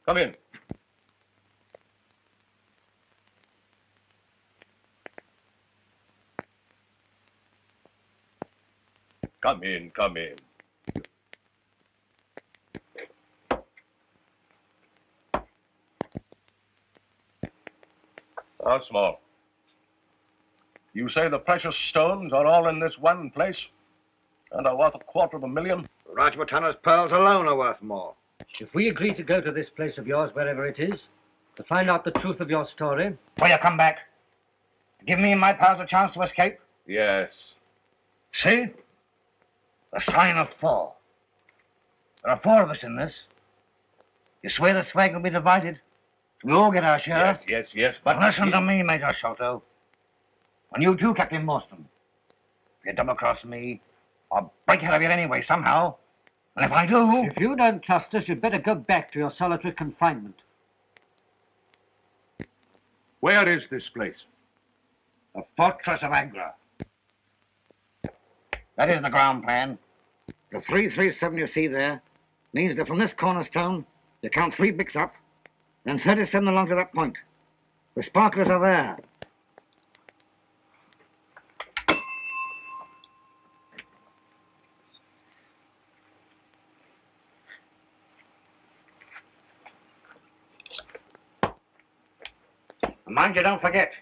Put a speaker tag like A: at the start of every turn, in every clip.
A: Come in. Come in, come in. How small? You say the precious stones are all in this one place and are worth $250,000?
B: Rajputanna's pearls alone are worth more.
C: If we agree to go to this place of yours, wherever it is, to find out the truth of your story...
B: Will you come back? Give me and my pals a chance to escape?
A: Yes.
B: See? The sign of 4. There are 4 of us in this. You swear the swag will be divided? We all get our share?
A: Yes, but...
B: Listen to me, Major Sholto. And you too, Captain Morstan. If you double-cross me, I'll break out of here anyway, somehow. And if I do...
C: If you don't trust us, you'd better go back to your solitary confinement.
A: Where is this place?
B: The fortress of Agra. That is the ground plan. The 337 you see there means that from this cornerstone, you count 3 bricks up, then 37 along to that point. The sparklers are there. And mind you, don't forget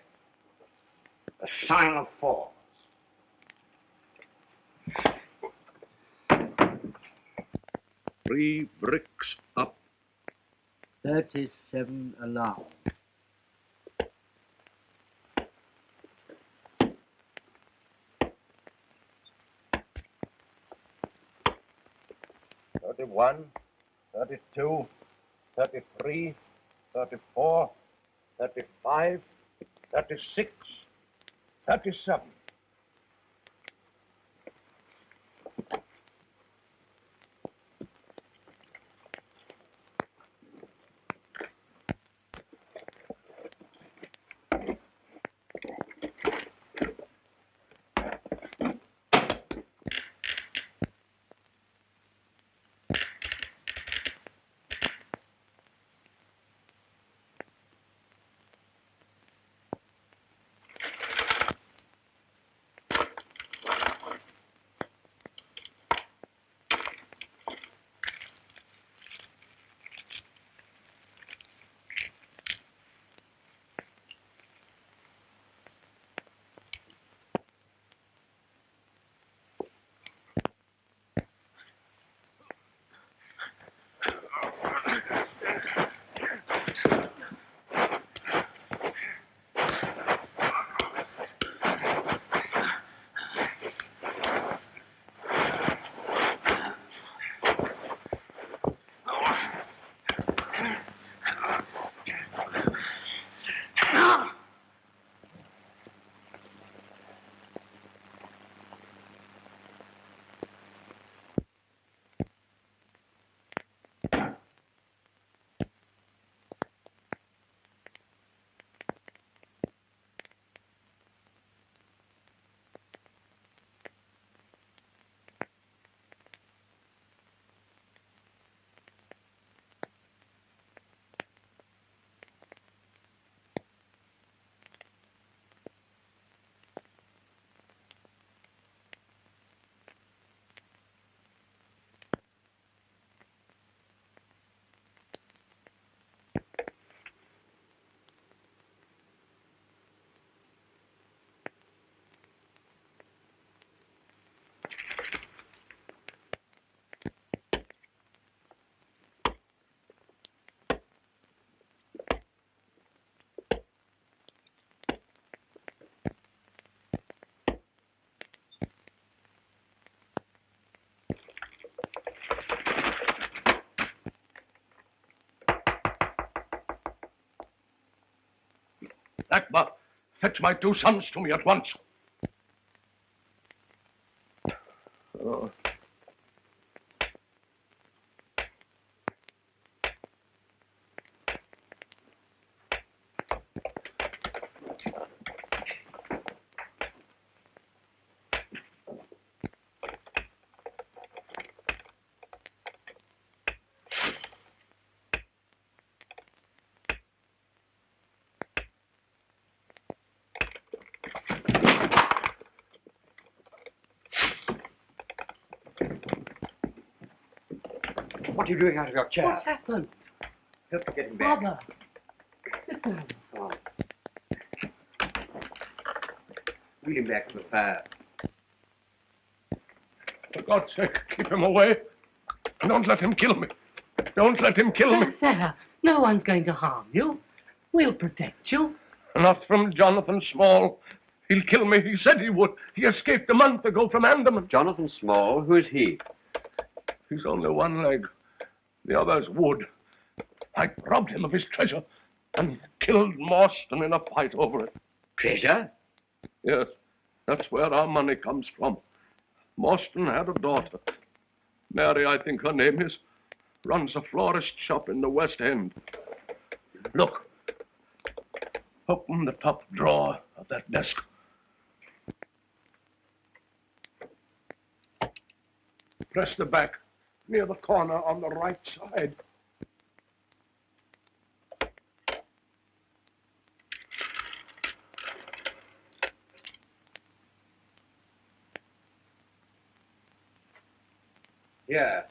B: the sign of 4.
A: 3 bricks up.
C: 37 along.
A: $31, $32, $33, $34, $35, $36, $37. Akbar, fetch my 2 sons to me at once. Oh.
D: What are you doing out of your chair?
C: What's happened?
D: Help to get him back.
C: Father. Sit down.
D: Oh. Wheel him back to the fire.
A: For God's sake, keep him away. Don't let him kill me. Don't let him kill me.
C: There. No one's going to harm you. We'll protect you.
A: Not from Jonathan Small. He'll kill me. He said he would. He escaped a month ago from Andaman.
D: Jonathan Small? Who is he?
A: He's only one leg. The other's wood. I robbed him of his treasure and killed Morstan in a fight over it.
D: Treasure?
A: Yes, that's where our money comes from. Morstan had a daughter. Mary, I think her name is, runs a florist shop in the West End. Look. Open the top drawer of that desk. Press the back near the corner on the right side.
D: Here,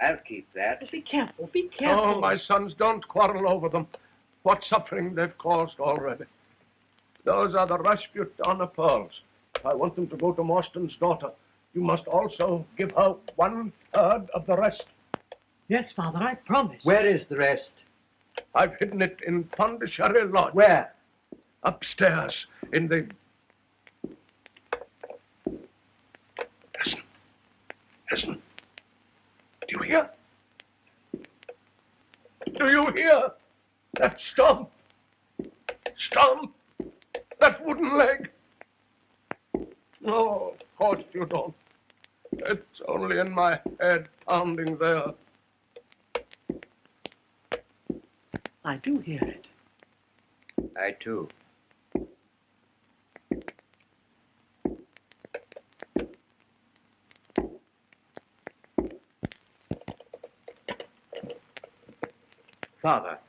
D: I'll keep that.
C: Be careful. Be careful.
A: Oh, my sons, don't quarrel over them. What suffering they've caused already. Those are the Rasputin pearls. If I want them to go to Morstan's daughter, you must also give her 1/3 of the rest.
C: Yes, Father, I promise.
D: Where is the rest?
A: I've hidden it in Pondicherry Lodge.
D: Where?
A: Upstairs, in the... Listen. Listen. Do you hear? Do you hear? That stomp. Stomp. That wooden leg. No, of course you don't. It's only in my head pounding there.
C: I do hear it.
D: I too. Father.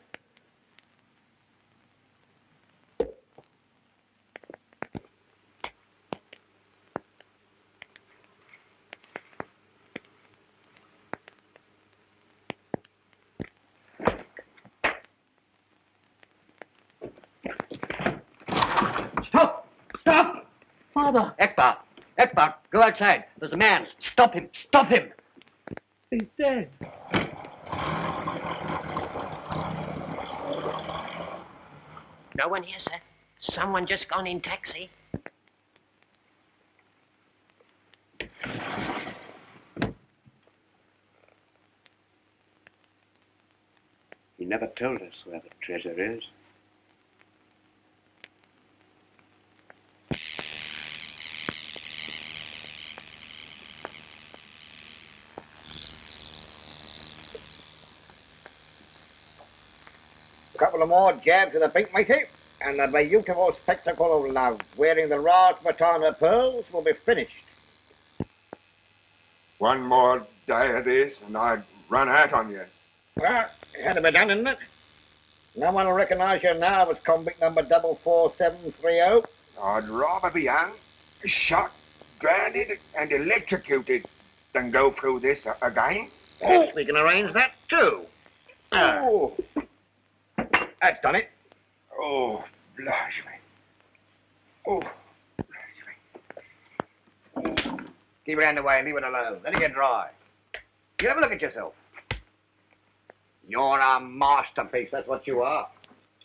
D: Stop! Stop!
C: Father,
D: Ekbar! Ekbar, go outside. There's a man. Stop him! Stop him!
C: he's dead.
E: No one here, sir. Someone just gone in taxi.
D: He never told us where the treasure is.
B: A couple of more jabs of the pink, matey, and the beautiful spectacle of love wearing the Rasputin pearls will be finished.
F: One more day of this, and I'd run out on you.
B: Well, it had to be done, isn't it? No one will recognise you now as convict number 44730.
F: I'd rather be hung, shot, grounded, and electrocuted than go through this again.
B: Yes, we can arrange that too. Oh. That's done it.
F: Oh, blush me. Oh,
B: Keep your hand away and leave it alone. Let it get dry. You have a look at yourself. You're a masterpiece, that's what you are.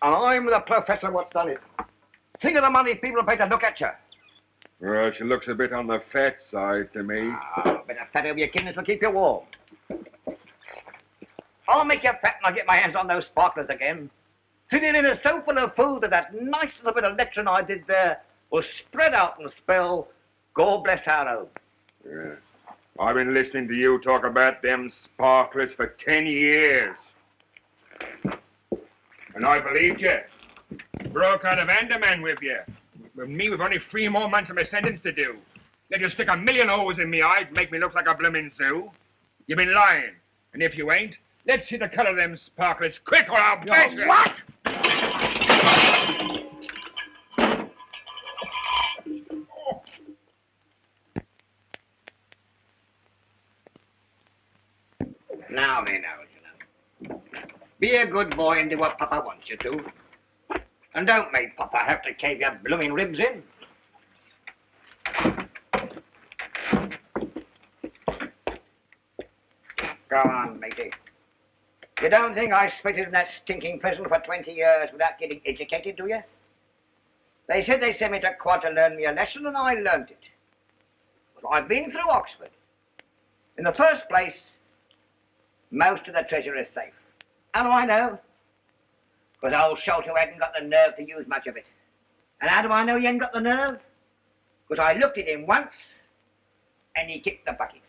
B: And I'm the professor what's done it. Think of the money people pay to look at you.
F: well, she looks a bit on the fat side to me.
B: A bit of fat over your kidneys will keep you warm. I'll make you fat and I'll get my hands on those sparklers again. Sitting in a so full of food that nice little bit of lecturing I did there will spread out and spell, God bless our home.
F: Yeah. I've been listening to you talk about them sparklers for 10 years. And I believed you. Broke out of Andaman with you. With me, with only 3 more months of my sentence to do. Let you stick 1,000,000 holes in me eyes, make me look like a bloomin' zoo. You've been lying. And if you ain't, let's see the color of them sparklers quick or I'll bash you.
B: What? Now they know, you know. Be a good boy and do what Papa wants you to. And don't make Papa have to cave your blooming ribs in. Go on, matey. You don't think I spitted in that stinking prison for 20 years without getting educated, do you? They said they sent me to quad to learn me a lesson, and I learnt it. But I've been through Oxford. In the first place, most of the treasure is safe. How do I know? Because old Sholto hadn't got the nerve to use much of it. And how do I know he hadn't got the nerve? Because I looked at him once, and he kicked the bucket.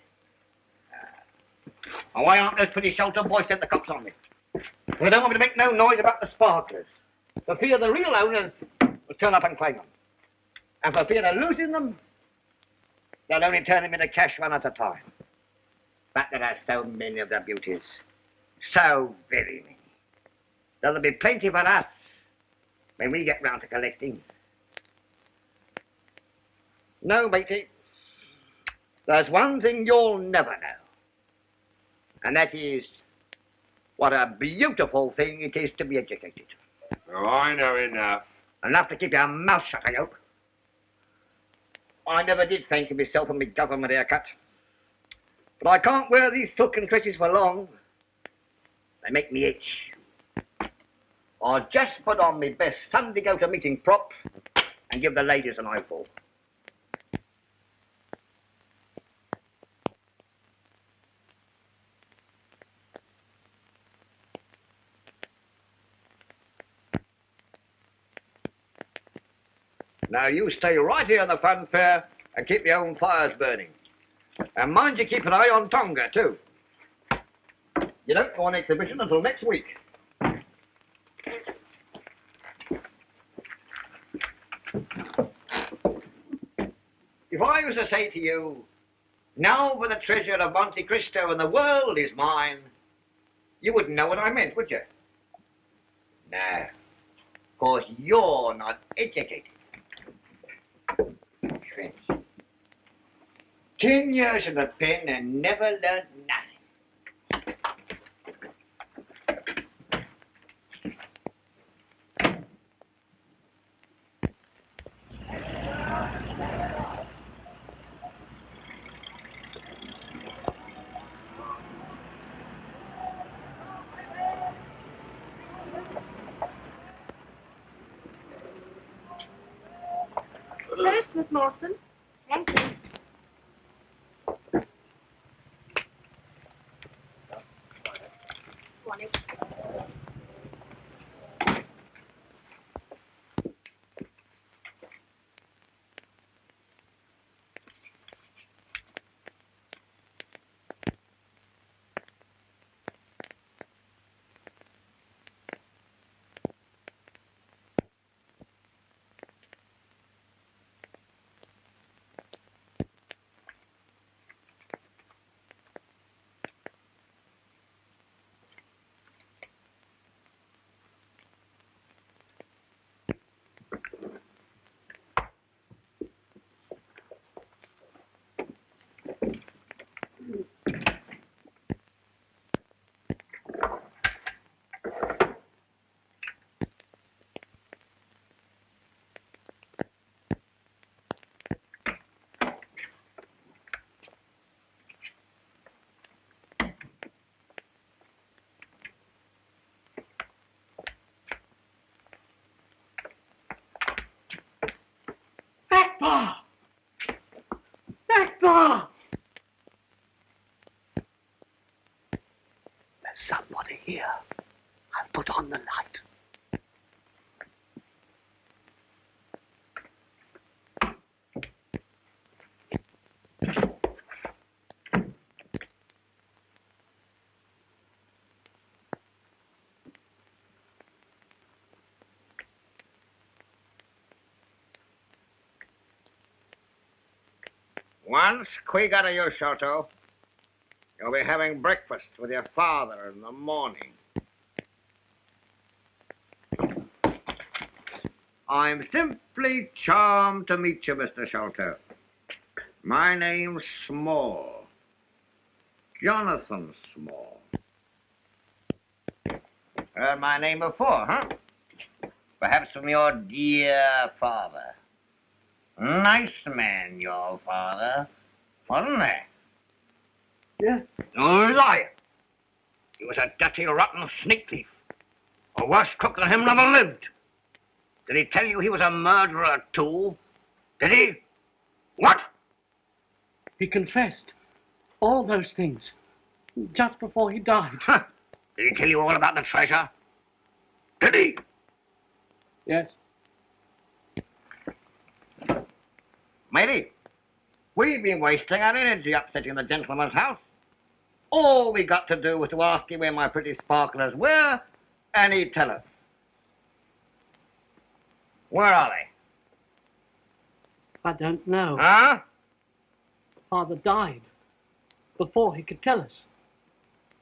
B: And why aren't those pretty Sholto boys sent the cops on me? Well, they don't want me to make no noise about the sparklers. For fear the real owners will turn up and claim them. And for fear of losing them, they'll only turn them into cash one at a time. But there are so many of the beauties. So very many. There'll be plenty for us when we get round to collecting. No, matey. There's one thing you'll never know. And that is what a beautiful thing it is to be educated.
F: Oh, I know enough.
B: Enough to keep your mouth shut, I hope. I never did fancy myself in my government haircut. But I can't wear these silken tresses for long. They make me itch. I'll just put on my best Sunday go-to-meeting prop and give the ladies an eyeful. Now you stay right here in the fun fair and keep your own fires burning. And mind you keep an eye on Tonga, too. You don't go on exhibition until next week. If I was to say to you, now for the treasure of Monte Cristo and the world is mine, you wouldn't know what I meant, would you? No, because you're not educated. French. 10 years in the pen and never learned nothing.
G: First, Miss Morstan. Thank you. Morning.
E: Rathbone! There's somebody here. I'll put on the light.
B: Once quick out of your Sholto, you'll be having breakfast with your father in the morning. I'm simply charmed to meet you, Mr. Sholto. My name's Small. Jonathan Small. Heard my name before, huh? Perhaps from your dear father. Nice man, your father, wasn't he?
C: Yes.
B: You liar. He was a dirty, rotten sneak thief. A worse cook than him never lived. Did he tell you he was a murderer, too? Did he? What?
C: He confessed all those things just before he died.
B: Huh. Did he tell you all about the treasure? Did he?
C: Yes.
B: Matey, we've been wasting our energy upsetting the gentleman's house. All we got to do was to ask him where my pretty sparklers were, and he'd tell us. Where are they?
C: I don't know.
B: Huh?
C: Father died before he could tell us.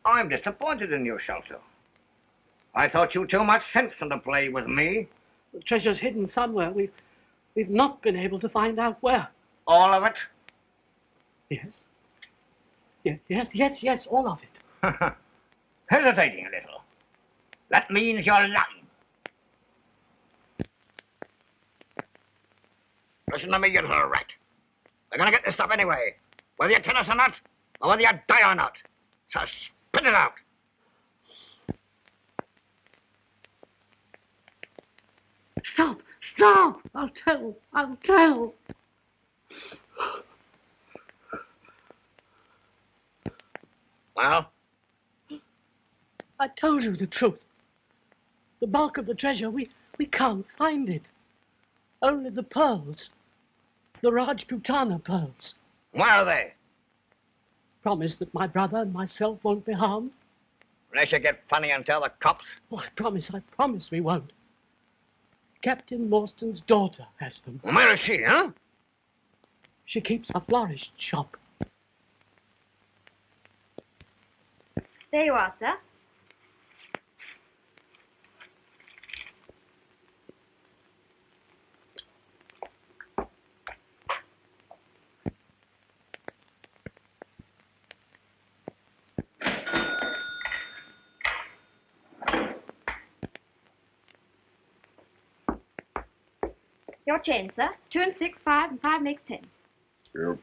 B: I'm disappointed in you, Shelter. I thought you too much sense to play with me.
C: The treasure's hidden somewhere. We've not been able to find out where.
B: All of it?
C: Yes. Yes, all of it.
B: Hesitating a little. That means you're lying. Listen to me, you little rat. We're going to get this stuff anyway, whether you tell us or not, or whether you die or not. So spit it out.
C: Stop! I'll tell.
B: Well?
C: I told you the truth. The bulk of the treasure, we can't find it. Only the pearls. The Rajputana pearls.
B: Where are they?
C: Promise that my brother and myself won't be harmed.
B: Unless you get funny and tell the cops.
C: Oh, I promise we won't. Captain Morstan's daughter has them.
B: Where is she, huh?
C: She keeps a florist shop.
G: There you are, sir. Your change, sir. 2 and 6, 5, and 5 makes 10.
A: Yep,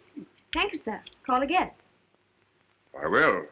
G: Thank you, sir. Call again.
A: I will.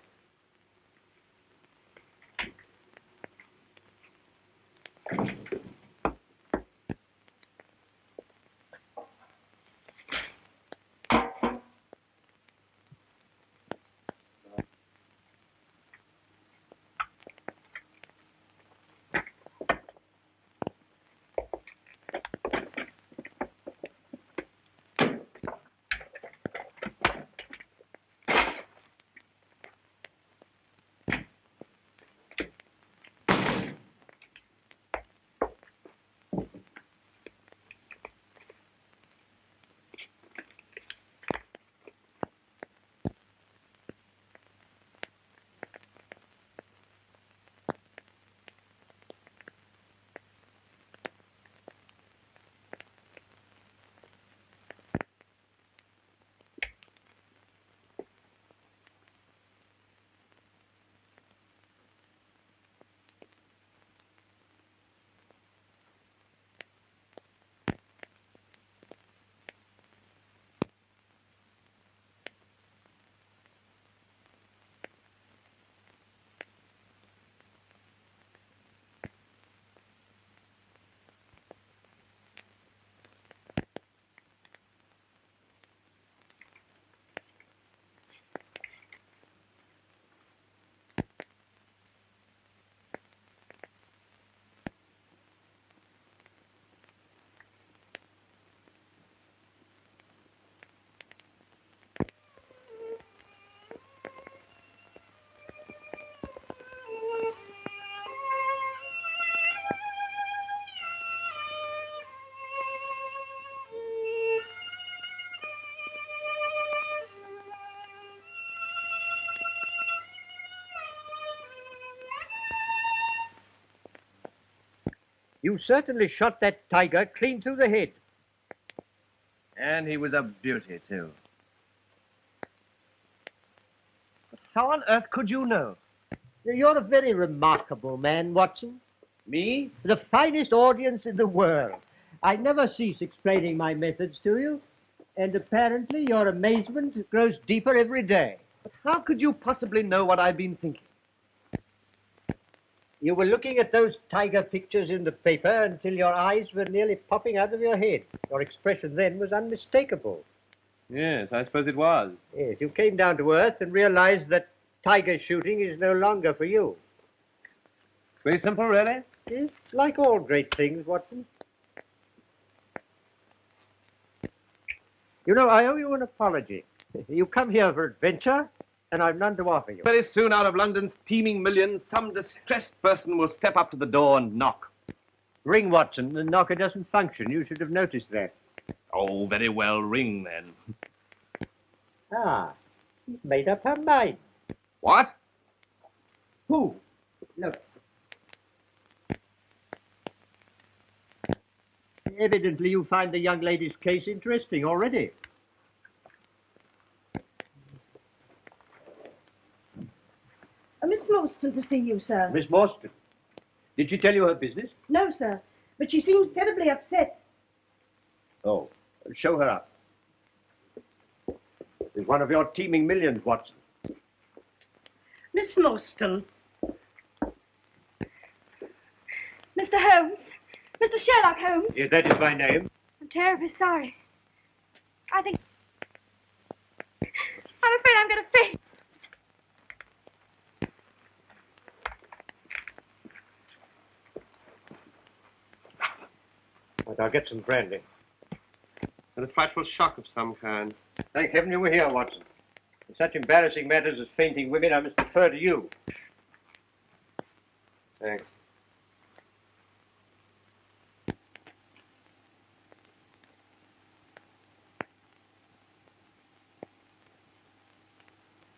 D: You certainly shot that tiger clean through the head.
H: And he was a beauty, too. But how on earth could you know?
D: You're a very remarkable man, Watson.
H: Me?
D: The finest audience in the world. I never cease explaining my methods to you, and apparently your amazement grows deeper every day.
H: But how could you possibly know what I've been thinking?
D: You were looking at those tiger pictures in the paper until your eyes were nearly popping out of your head. Your expression then was unmistakable.
H: Yes, I suppose it was.
D: Yes, you came down to earth and realized that tiger shooting is no longer for you.
H: Very simple, really?
D: It's like all great things, Watson. You know, I owe you an apology. You come here for adventure, and I've none to offer you.
H: Very soon, out of London's teeming millions, some distressed person will step up to the door and knock.
D: Ring, Watson. The knocker doesn't function. You should have noticed that.
H: Oh, very well, ring then.
D: Ah, she's made up her mind.
H: What?
D: Who? Look. Evidently, you find the young lady's case interesting already.
G: Miss Morstan to see you, sir.
D: Miss Morstan, did she tell you her business?
G: No, sir. But she seems terribly upset.
D: Oh, show her up. Is one of your teeming millions, Watson.
C: Miss Morstan.
G: Mr. Holmes. Mr. Sherlock Holmes.
D: Yes, that is my name.
G: I'm terribly sorry. I'm afraid I'm going to faint.
D: But I'll get some brandy.
H: And a frightful shock of some kind.
D: Thank heaven you were here, Watson. In such embarrassing matters as fainting women, I must defer to you.
H: Thanks.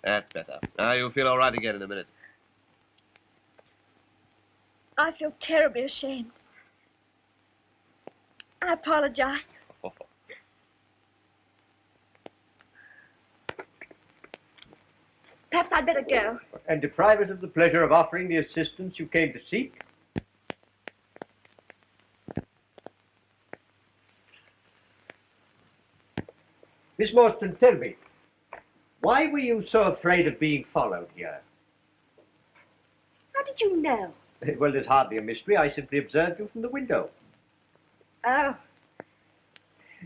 H: That's better. Now you'll feel all right again in a minute.
G: I feel terribly ashamed. I apologize. Perhaps I'd better go.
D: And deprive us of the pleasure of offering the assistance you came to seek? Miss Morstan, tell me, why were you so afraid of being followed here?
G: How did you know?
D: Well, there's hardly a mystery. I simply observed you from the window.
G: Oh,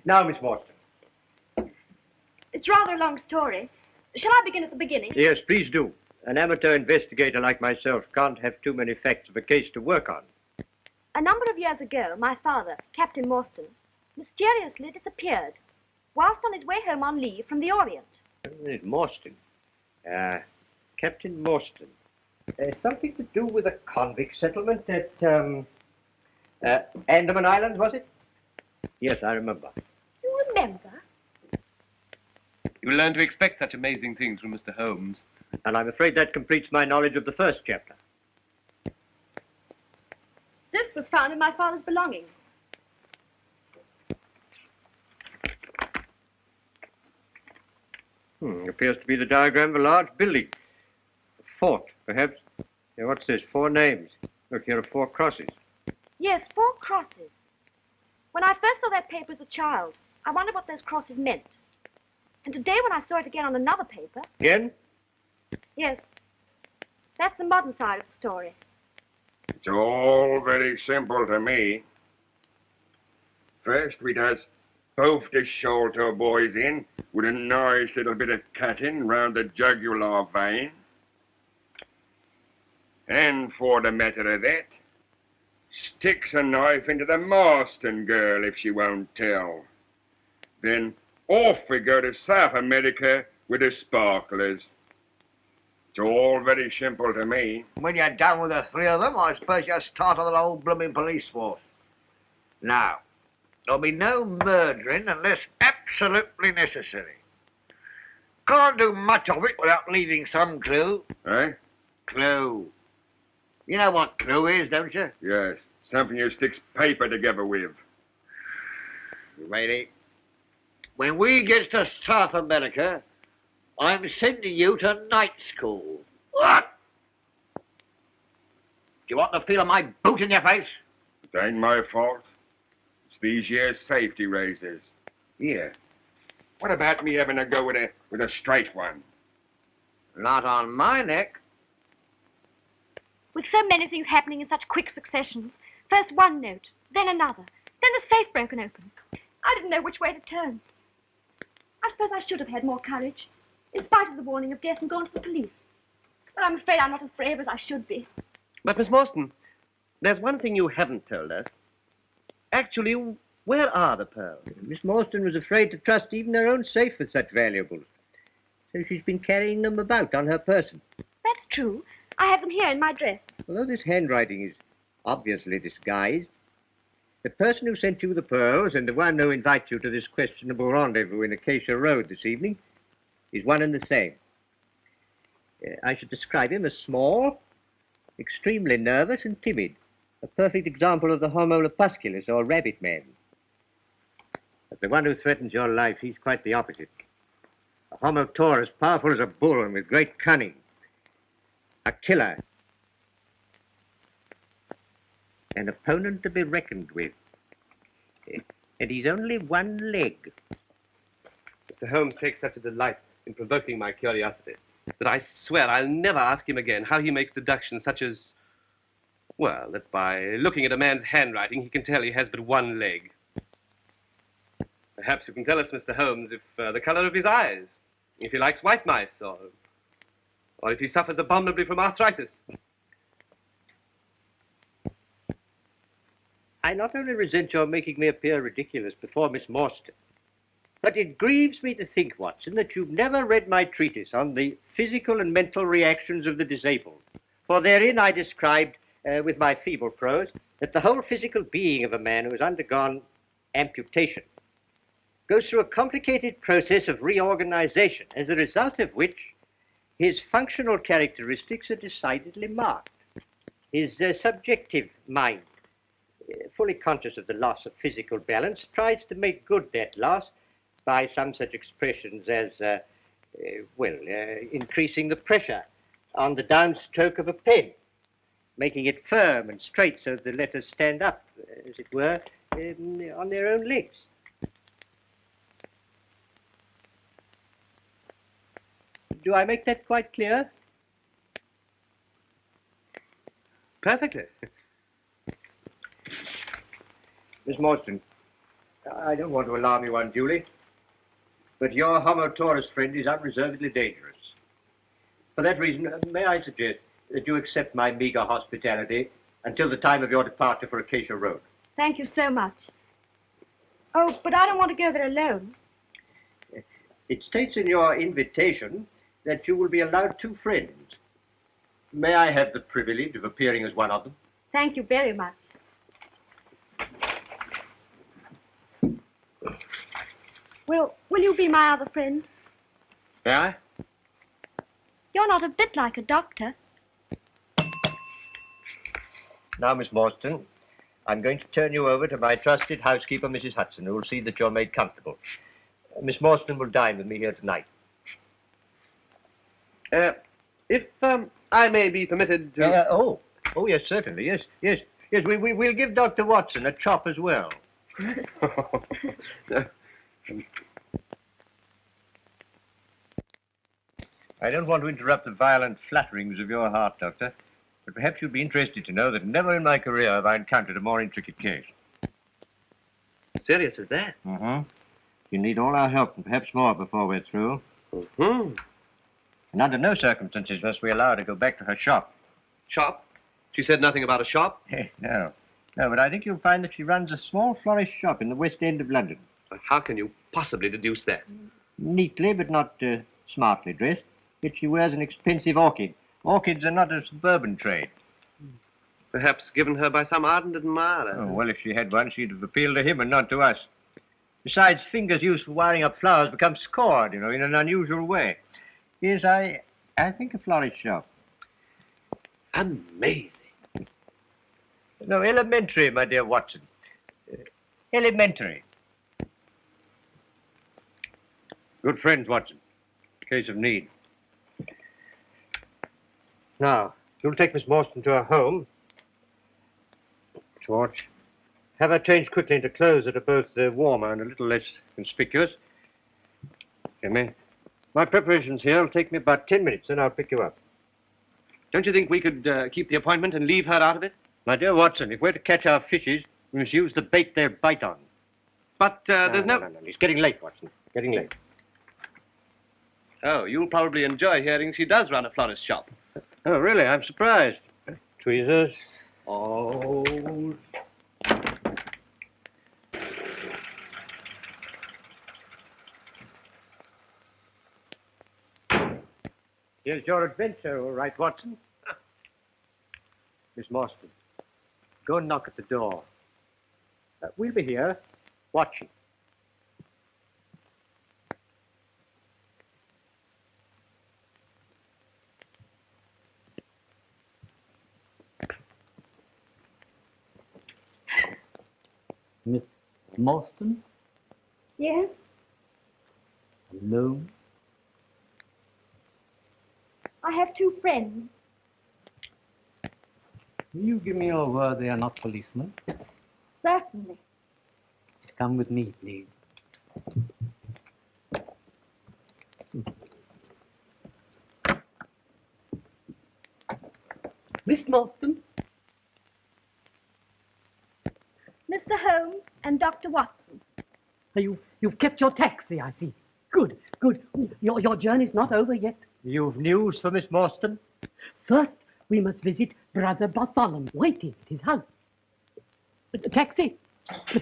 D: Now, Miss Morstan.
G: it's rather a long story. Shall I begin at the beginning?
D: Yes, please do. An amateur investigator like myself can't have too many facts of a case to work on.
G: A number of years ago, my father, Captain Morstan, mysteriously disappeared whilst on his way home on leave from the Orient.
D: Morstan. Captain Morstan. Something to do with a convict settlement at, Andaman Islands, was it? Yes, I remember.
G: You remember?
H: You learn to expect such amazing things from Mr. Holmes.
D: And I'm afraid that completes my knowledge of the first chapter.
G: This was found in my father's belongings.
D: Appears to be the diagram of a large building. A fort, perhaps. Yeah, what's this? 4 names. Look, here are 4 crosses.
G: Yes, 4 crosses. When I first saw that paper as a child, I wondered what those crosses meant. And today when I saw it again on another paper...
D: Again?
G: Yes. That's the modern side of the story.
F: It's all very simple to me. First, we does both the shoulder boys in with a nice little bit of cutting round the jugular vein. And for the matter of that, sticks a knife into the Marston girl if she won't tell. Then off we go to South America with the sparklers. It's all very simple to me.
B: When you're done with the 3 of them, I suppose you'll start on the whole blooming police force. Now, there'll be no murdering unless absolutely necessary. Can't do much of it without leaving some clue.
F: Eh?
B: Clue. You know what clue is, don't you?
F: Yes, something you sticks paper together with.
B: Lady, when we get to South America, I'm sending you to night school.
F: What?
B: you want the feel of my boot in your face?
F: It ain't my fault. It's these years safety razors. Here. What about me having a go with a straight one?
B: Not on my neck.
G: With so many things happening in such quick succession, first one note, then another, then the safe broken open, I didn't know which way to turn. I suppose I should have had more courage, in spite of the warning of death, and gone to the police. But I'm afraid I'm not as brave as I should be.
H: But, Miss Morstan, there's one thing you haven't told us. Actually, where are the pearls?
D: Miss Morstan was afraid to trust even her own safe with such valuables. So she's been carrying them about on her person.
G: That's true. I have them here in my dress.
D: Although this handwriting is obviously disguised, the person who sent you the pearls and the one who invites you to this questionable rendezvous in Acacia Road this evening is one and the same. I should describe him as small, extremely nervous and timid, a perfect example of the Homo Baskervilles, or rabbit man. But the one who threatens your life, he's quite the opposite. A Homo Taurus, powerful as a bull and with great cunning. A killer. An opponent to be reckoned with. And he's only one leg.
H: Mr. Holmes takes such a delight in provoking my curiosity that I swear I'll never ask him again how he makes deductions such as, well, that by looking at a man's handwriting, he can tell he has but one leg. Perhaps you can tell us, Mr. Holmes, if the color of his eyes, if he likes white mice, or if he suffers abominably from arthritis.
D: I not only resent your making me appear ridiculous before Miss Morstan, but it grieves me to think, Watson, that you've never read my treatise on the physical and mental reactions of the disabled. For therein I described, with my feeble prose, that the whole physical being of a man who has undergone amputation goes through a complicated process of reorganization, as a result of which his functional characteristics are decidedly marked. His subjective mind, fully conscious of the loss of physical balance, tries to make good that loss by some such expressions as, increasing the pressure on the downstroke of a pen, making it firm and straight so the letters stand up, as it were, on their own legs. Do I make that quite clear?
H: Perfectly.
D: Miss Morstan, I don't want to alarm you unduly, but your Homo Taurus friend is unreservedly dangerous. For that reason, may I suggest that you accept my meager hospitality until the time of your departure for Acacia Road?
G: Thank you so much. Oh, but I don't want to go there alone.
D: It states in your invitation that you will be allowed 2 friends. May I have the privilege of appearing as one of them?
G: Thank you very much. Will you be my other friend?
D: May I?
G: You're not a bit like a doctor.
D: Now, Miss Morstan, I'm going to turn you over to my trusted housekeeper, Mrs. Hudson, who will see that you're made comfortable. Miss Morstan will dine with me here tonight.
H: If I may be permitted to...
D: Oh, yes, certainly, yes. We'll give Dr. Watson a chop as well. I don't want to interrupt the violent flutterings of your heart, Doctor, but perhaps you'd be interested to know that never in my career have I encountered a more intricate case.
H: Serious as that?
D: Mm-hmm. You need all our help, and perhaps more before we're through.
H: Mm-hmm.
D: And under no circumstances must we allow her to go back to her shop.
H: Shop? She said nothing about a shop?
D: No, but I think you'll find that she runs a small florist shop in the West End of London.
H: But how can you possibly deduce that?
D: Neatly, but not smartly dressed. Yet she wears an expensive orchid. Orchids are not a suburban trade.
H: Perhaps given her by some ardent admirer.
D: Oh, well, if she had one, she'd have appealed to him and not to us. Besides, fingers used for wiring up flowers become scored, in an unusual way. Yes, I think a florist shop.
H: Amazing.
D: No, elementary, my dear Watson. Elementary. Good friends, Watson. Case of need. Now, you'll take Miss Morstan to her home torch. Have her changed quickly into clothes that are both warmer and a little less conspicuous. Jimmy, my preparations here will take me about 10 minutes, then I'll pick you up.
H: Don't you think we could keep the appointment and leave her out of it?
D: My dear Watson, if we're to catch our fishes, we must use the bait they bite on.
H: But there's no...
D: No. It's getting late, Watson. Getting late.
H: Oh, you'll probably enjoy hearing she does run a florist shop.
D: Oh, really? I'm surprised. Tweezers.
H: Oh...
D: Here's your adventure, all right, Watson. Miss Morstan, go and knock at the door. We'll be here, watching.
I: Miss Morstan?
G: Yes?
I: Alone?
G: I have two friends.
I: Will you give me your word they are not policemen?
G: Certainly.
I: Come with me, please.
C: Miss Morstan?
G: Mr. Holmes and Dr. Watson.
C: You've kept your taxi, I see. Good, good. Your journey's not over yet.
D: You've news for Miss Morstan?
C: First, we must visit Brother Bartholomew, waiting at his house. The taxi.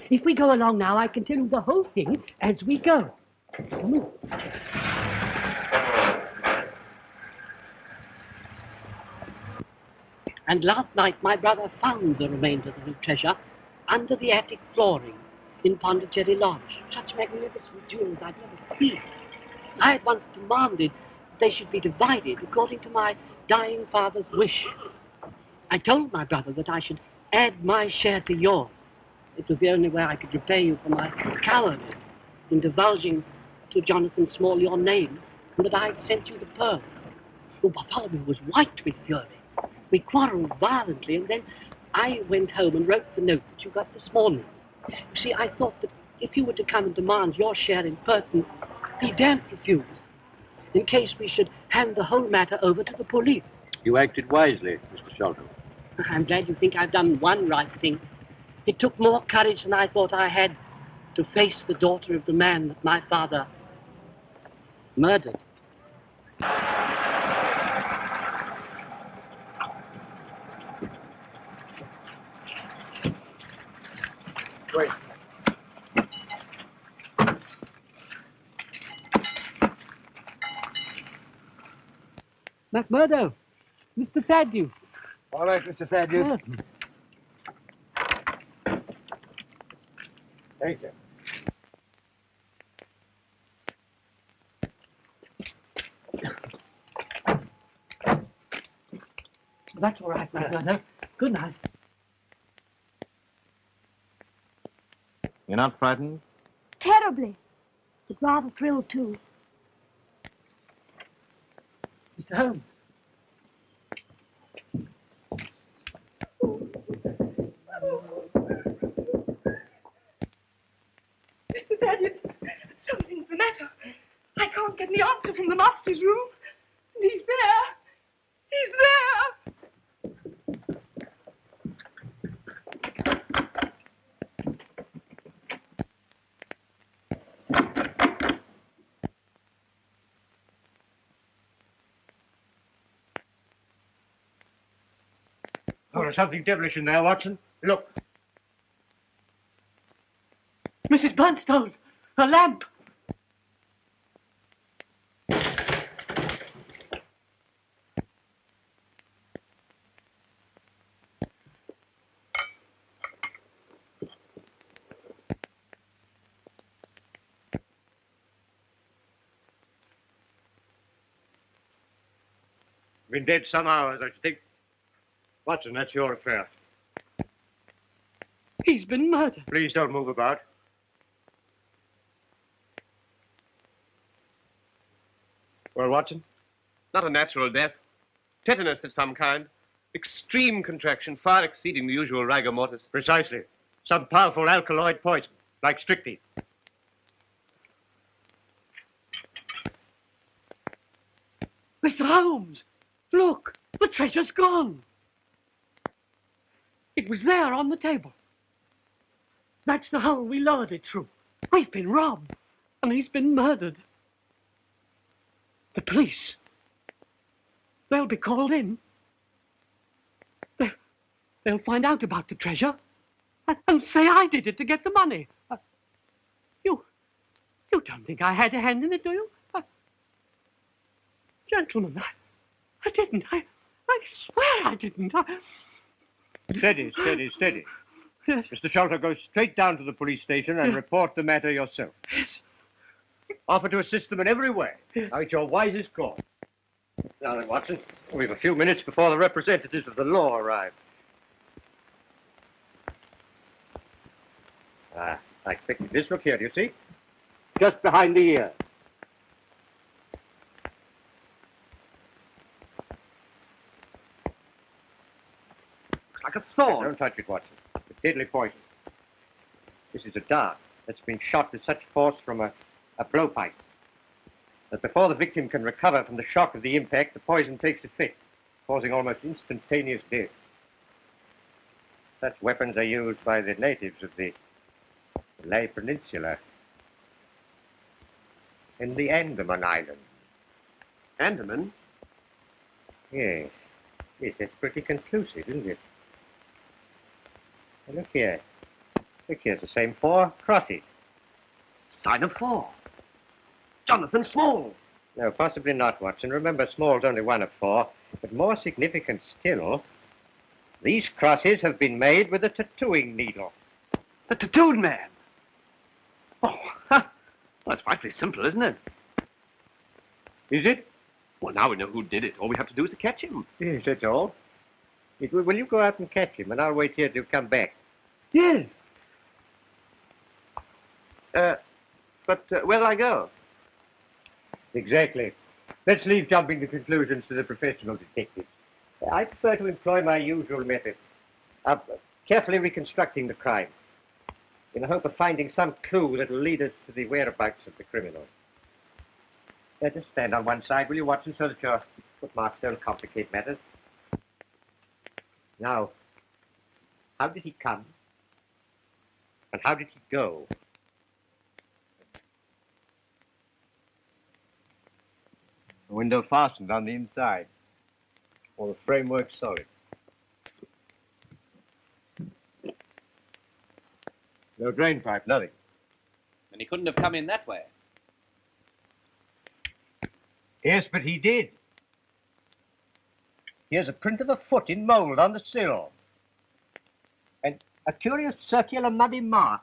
C: If we go along now, I can tell you the whole thing as we go. Come on. And last night, my brother found the remains of the treasure under the attic flooring in Pondicherry Lodge. Such magnificent jewels I'd never seen. I at once demanded that they should be divided according to my dying father's wish. I told my brother that I should add my share to yours. It was the only way I could repay you for my cowardice in divulging to Jonathan Small your name and that I had sent you the pearls. Oh, Bartholomew was white with fury. We quarreled violently, and then I went home and wrote the note that you got this morning. You see, I thought that if you were to come and demand your share in person, he daren't refuse, in case we should hand the whole matter over to the police.
D: You acted wisely, Mr. Shelton.
C: I'm glad you think I've done one right thing. It took more courage than I thought I had to face the daughter of the man that my father murdered.
D: Wait.
C: McMurdo, Mr. Thaddeus.
D: All right, Mr. Thaddeus. Thank you.
C: That's all right, McMurdo. Good night.
I: You're not frightened?
G: Terribly. But rather thrilled, too.
C: Mr. Holmes.
G: Mr. Thaddeus, something's the matter. I can't get any answer from the master's room. And he's there. He's there.
D: Oh, there's something devilish in there, Watson. Look.
C: Mrs. Bluntstone, a lamp.
D: Been dead some hours, I should think. Watson, that's your affair.
C: He's been murdered.
D: Please don't move about. Well, Watson?
H: Not a natural death. Tetanus of some kind. Extreme contraction, far exceeding the usual rigor mortis.
D: Precisely. Some powerful alkaloid poison, like strychnine.
C: Mr. Holmes, look, the treasure's gone. It was there on the table. That's the hole we lowered it through. We've been robbed, and he's been murdered. The police. They'll be called in. They'll find out about the treasure and say I did it to get the money. You don't think I had a hand in it, do you? Gentlemen, I didn't. I swear I didn't.
D: Steady.
C: Yes.
D: Mr. Sholto, go straight down to the police station and report the matter yourself.
C: Yes.
D: Offer to assist them in every way. Now, it's your wisest course. Now then, Watson, we've a few minutes before the representatives of the law arrive. I expected this. Look here, do you see? Just behind the ear.
H: Like a sword.
D: Don't touch it, Watson. It's deadly poison. This is a dart that's been shot with such force from a blowpipe that before the victim can recover from the shock of the impact, the poison takes effect, causing almost instantaneous death. Such weapons are used by the natives of the Malay Peninsula in the Andaman Islands.
H: Andaman?
D: Yes. Yes, that's pretty conclusive, isn't it? Now, look here. Look, here's the same 4 crosses.
H: Sign of 4. Jonathan Small.
D: No, possibly not, Watson. Remember, Small's only one of 4. But more significant still, these crosses have been made with a tattooing needle.
H: The tattooed man. Oh, well, that's frightfully simple, isn't it?
D: Is it?
H: Well, now we know who did it. All we have to do is to catch him.
D: Yes, that's all. Will you go out and catch him, and I'll wait here till you come back?
H: Yes. But where'll I go?
D: Exactly. Let's leave jumping to conclusions to the professional detectives. I prefer to employ my usual method of carefully reconstructing the crime in the hope of finding some clue that will lead us to the whereabouts of the criminal. Just stand on one side, will you, Watson, so that your footmarks don't complicate matters. Now, how did he come? And how did he go? The window fastened on the inside. All the framework solid. No drain pipe, nothing.
J: And he couldn't have come in that way.
D: Yes, but he did. Here's a print of a foot in mold on the sill. And a curious circular muddy mark.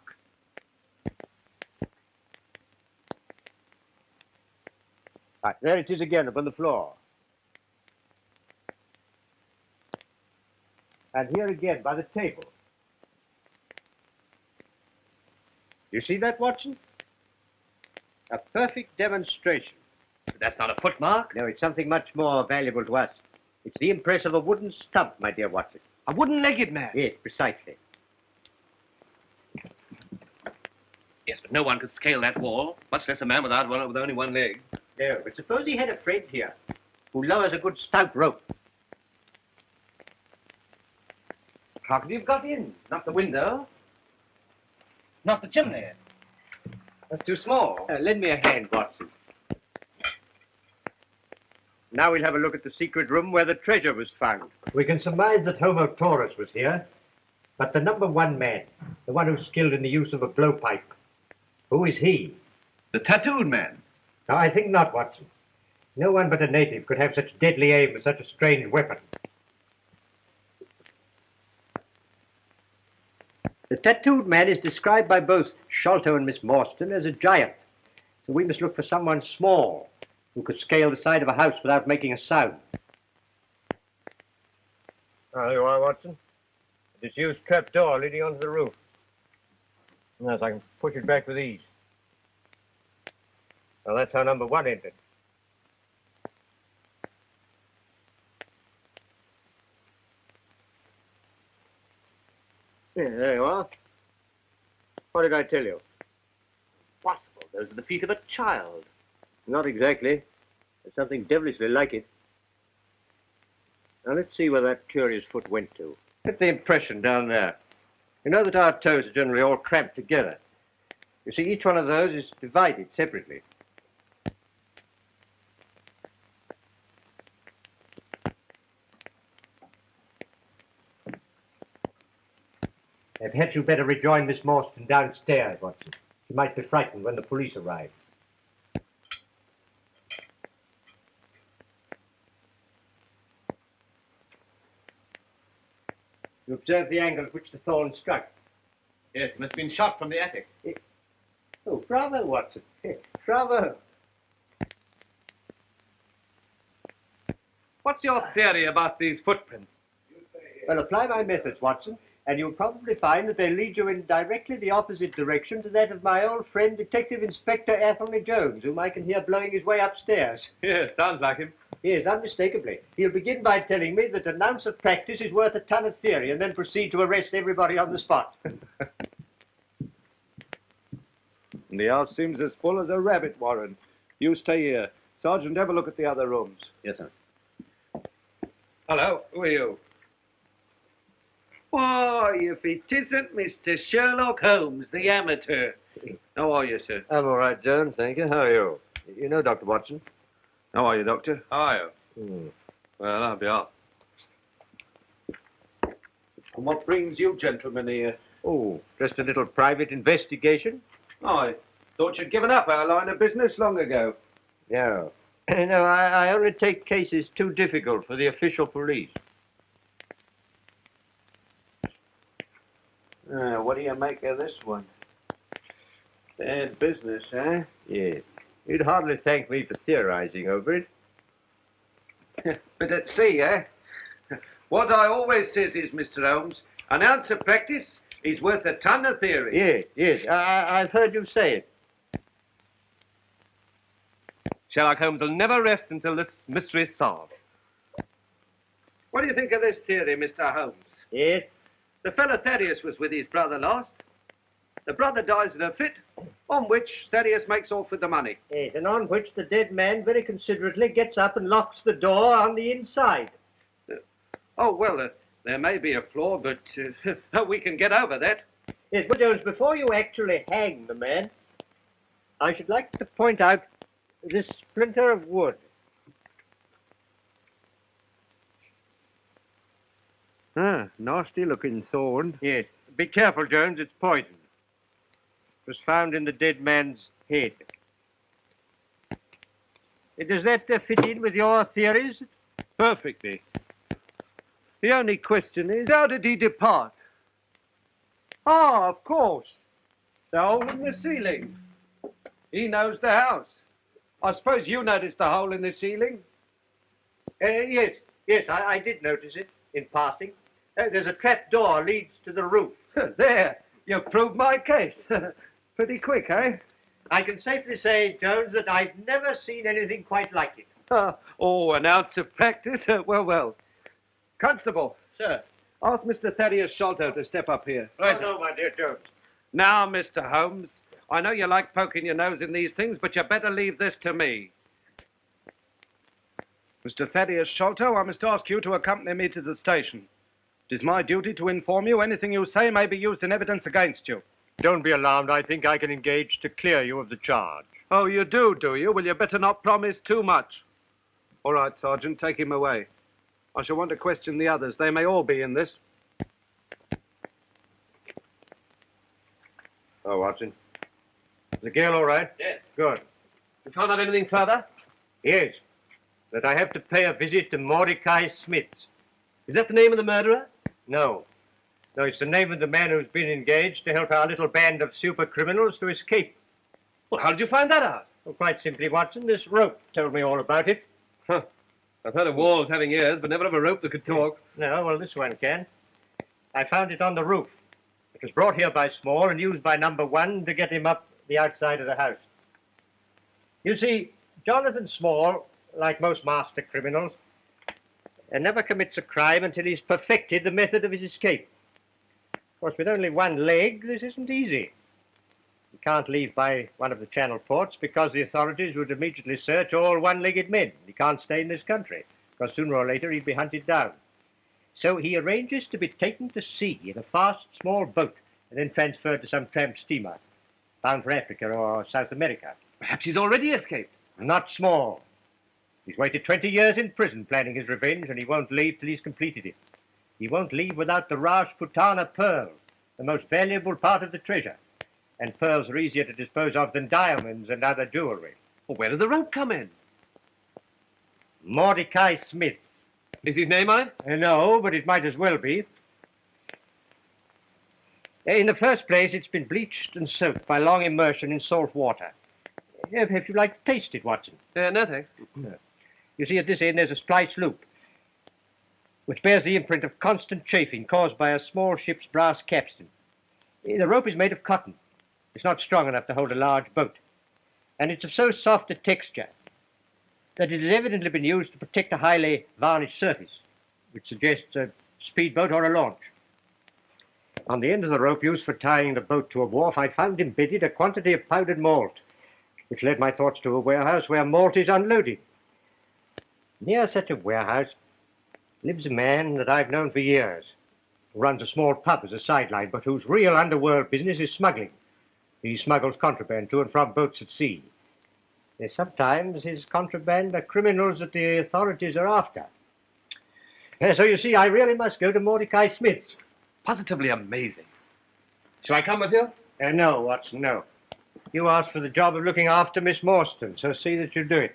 D: Right, there it is again upon the floor. And here again by the table. You see that, Watson? A perfect demonstration.
H: But that's not a footmark.
D: No, it's something much more valuable to us. It's the impress of a wooden stump, my dear Watson.
H: A wooden-legged man.
D: Yes, precisely.
H: Yes, but no one could scale that wall, much less a man with only one leg.
D: No, but suppose he had a friend here who lowers a good stout rope.
H: How could he have got in? Not the window. Not the chimney. That's too small.
D: Lend me a hand, Watson. Now we'll have a look at the secret room where the treasure was found. We can surmise that Homo Taurus was here, but the number 1 man, the one who's skilled in the use of a blowpipe, who is he?
H: The tattooed man.
D: No, I think not, Watson. No one but a native could have such deadly aim with such a strange weapon. The tattooed man is described by both Sholto and Miss Morstan as a giant, so we must look for someone small who could scale the side of a house without making a sound. Oh, there you are, Watson. A disused trap door leading onto the roof. Yes, I can push it back with ease. Well, that's how number 1 entered. There you are. What did I tell you?
H: Possible. Those are the feet of a child.
D: Not exactly. There's something devilishly like it. Now, let's see where that curious foot went to. Get the impression down there. You know that our toes are generally all cramped together. You see, each one of those is divided separately. Perhaps you'd better rejoin Miss Morstan downstairs, Watson. She might be frightened when the police arrive. You observe the angle at which the thorn struck?
J: Yes, it must have been shot from the attic.
D: Oh, bravo, Watson. Bravo.
H: What's your theory about these footprints?
D: Well, apply my methods, Watson, and you'll probably find that they lead you in directly the opposite direction to that of my old friend, Detective Inspector Athelney Jones, whom I can hear blowing his way upstairs.
H: Yes, sounds like him.
D: Yes, unmistakably. He'll begin by telling me that an ounce of practice is worth a ton of theory, and then proceed to arrest everybody on the spot.
K: The house seems as full as a rabbit warren. You stay here. Sergeant, have a look at the other rooms.
D: Yes, sir.
H: Hello, who are you?
L: Why, if it isn't Mr. Sherlock Holmes, the amateur. How are you, sir?
D: I'm all right, Jones, thank you. How are you? You know Dr. Watson?
K: How are you, Doctor?
H: How are you? Well, I'll be off.
K: And what brings you gentlemen here?
D: Oh, just a little private investigation.
K: I thought you'd given up our line of business long ago.
D: No. No, I only take cases too difficult for the official police.
K: What do you make of this one? Bad business, eh?
D: Yes. You'd hardly thank me for theorizing over it.
L: But at sea, eh? What I always says is, Mr. Holmes, an ounce of practice is worth a ton of theory.
D: Yes, yes. I've heard you say it.
H: Sherlock Holmes will never rest until this mystery is solved.
L: What do you think of this theory, Mr. Holmes?
D: Yes?
L: The fellow Thaddeus was with his brother last. The brother dies in a fit, on which Thaddeus makes off with the money.
D: Yes, and on which the dead man very considerately gets up and locks the door on the inside.
L: There may be a flaw, but we can get over that.
D: Yes, but Jones, before you actually hang the man, I should like to point out this splinter of wood.
K: Nasty looking thorn.
D: Yes. Be careful, Jones, it's poison. It was found in the dead man's head. Does that fit in with your theories?
K: Perfectly. The only question is, how did he depart? Ah, of course. The hole in the ceiling. He knows the house. I suppose you noticed the hole in the ceiling?
D: Yes, I did notice it in passing. There's a trap door leads to the roof.
K: There, you've proved my case. Pretty quick, eh?
D: I can safely say, Jones, that I've never seen anything quite like it.
K: An ounce of practice? Well. Constable.
D: Sir.
K: Ask Mr. Thaddeus Sholto to step up here.
D: Right. No, my dear Jones.
L: Now, Mr. Holmes, I know you like poking your nose in these things, but you better leave this to me.
K: Mr. Thaddeus Sholto, I must ask you to accompany me to the station. It is my duty to inform you anything you say may be used in evidence against you.
D: Don't be alarmed. I think I can engage to clear you of the charge.
K: Oh, you do you? Well, you better not promise too much. All right, Sergeant, take him away. I shall want to question the others. They may all be in this.
D: Oh, Watson. Is the girl all right?
H: Yes.
D: Good.
H: You found out anything further?
D: Yes. That I have to pay a visit to Mordecai Smith's.
H: Is that the name of the murderer?
D: No. No, it's the name of the man who's been engaged to help our little band of super criminals to escape.
H: Well, how did you find that out?
D: Well, quite simply, Watson, this rope told me all about it.
H: Huh. I've heard of walls having ears, but never of a rope that could talk.
D: No, well, this one can. I found it on the roof. It was brought here by Small and used by number 1 to get him up the outside of the house. You see, Jonathan Small, like most master criminals, never commits a crime until he's perfected the method of his escape. Of course, with only one leg, this isn't easy. He can't leave by one of the Channel ports because the authorities would immediately search all one-legged men. He can't stay in this country because sooner or later he'd be hunted down. So he arranges to be taken to sea in a fast, small boat and then transferred to some tramp steamer bound for Africa or South America.
H: Perhaps he's already escaped.
D: Not small. He's waited 20 years in prison planning his revenge, and he won't leave till he's completed it. He won't leave without the Rajputana pearl, the most valuable part of the treasure. And pearls are easier to dispose of than diamonds and other jewelry.
H: Well, where did the rope come in?
D: Mordecai Smith.
H: Is his name on it?
D: No, but it might as well be. In the first place, it's been bleached and soaked by long immersion in salt water. If you like to taste it, Watson.
H: No, thanks.
D: You see, at this end, there's a splice loop, which bears the imprint of constant chafing caused by a small ship's brass capstan. The rope is made of cotton. It's not strong enough to hold a large boat. And it's of so soft a texture that it has evidently been used to protect a highly varnished surface, which suggests a speedboat or a launch. On the end of the rope used for tying the boat to a wharf, I found embedded a quantity of powdered malt, which led my thoughts to a warehouse where malt is unloaded. Near such a warehouse lives a man that I've known for years, who runs a small pub as a sideline, but whose real underworld business is smuggling. He smuggles contraband to and from boats at sea. Sometimes his contraband are criminals that the authorities are after. So you see, I really must go to Mordecai Smith's.
H: Positively amazing. Shall I come with you?
D: No, Watson, no. You asked for the job of looking after Miss Morstan, so see that you do it.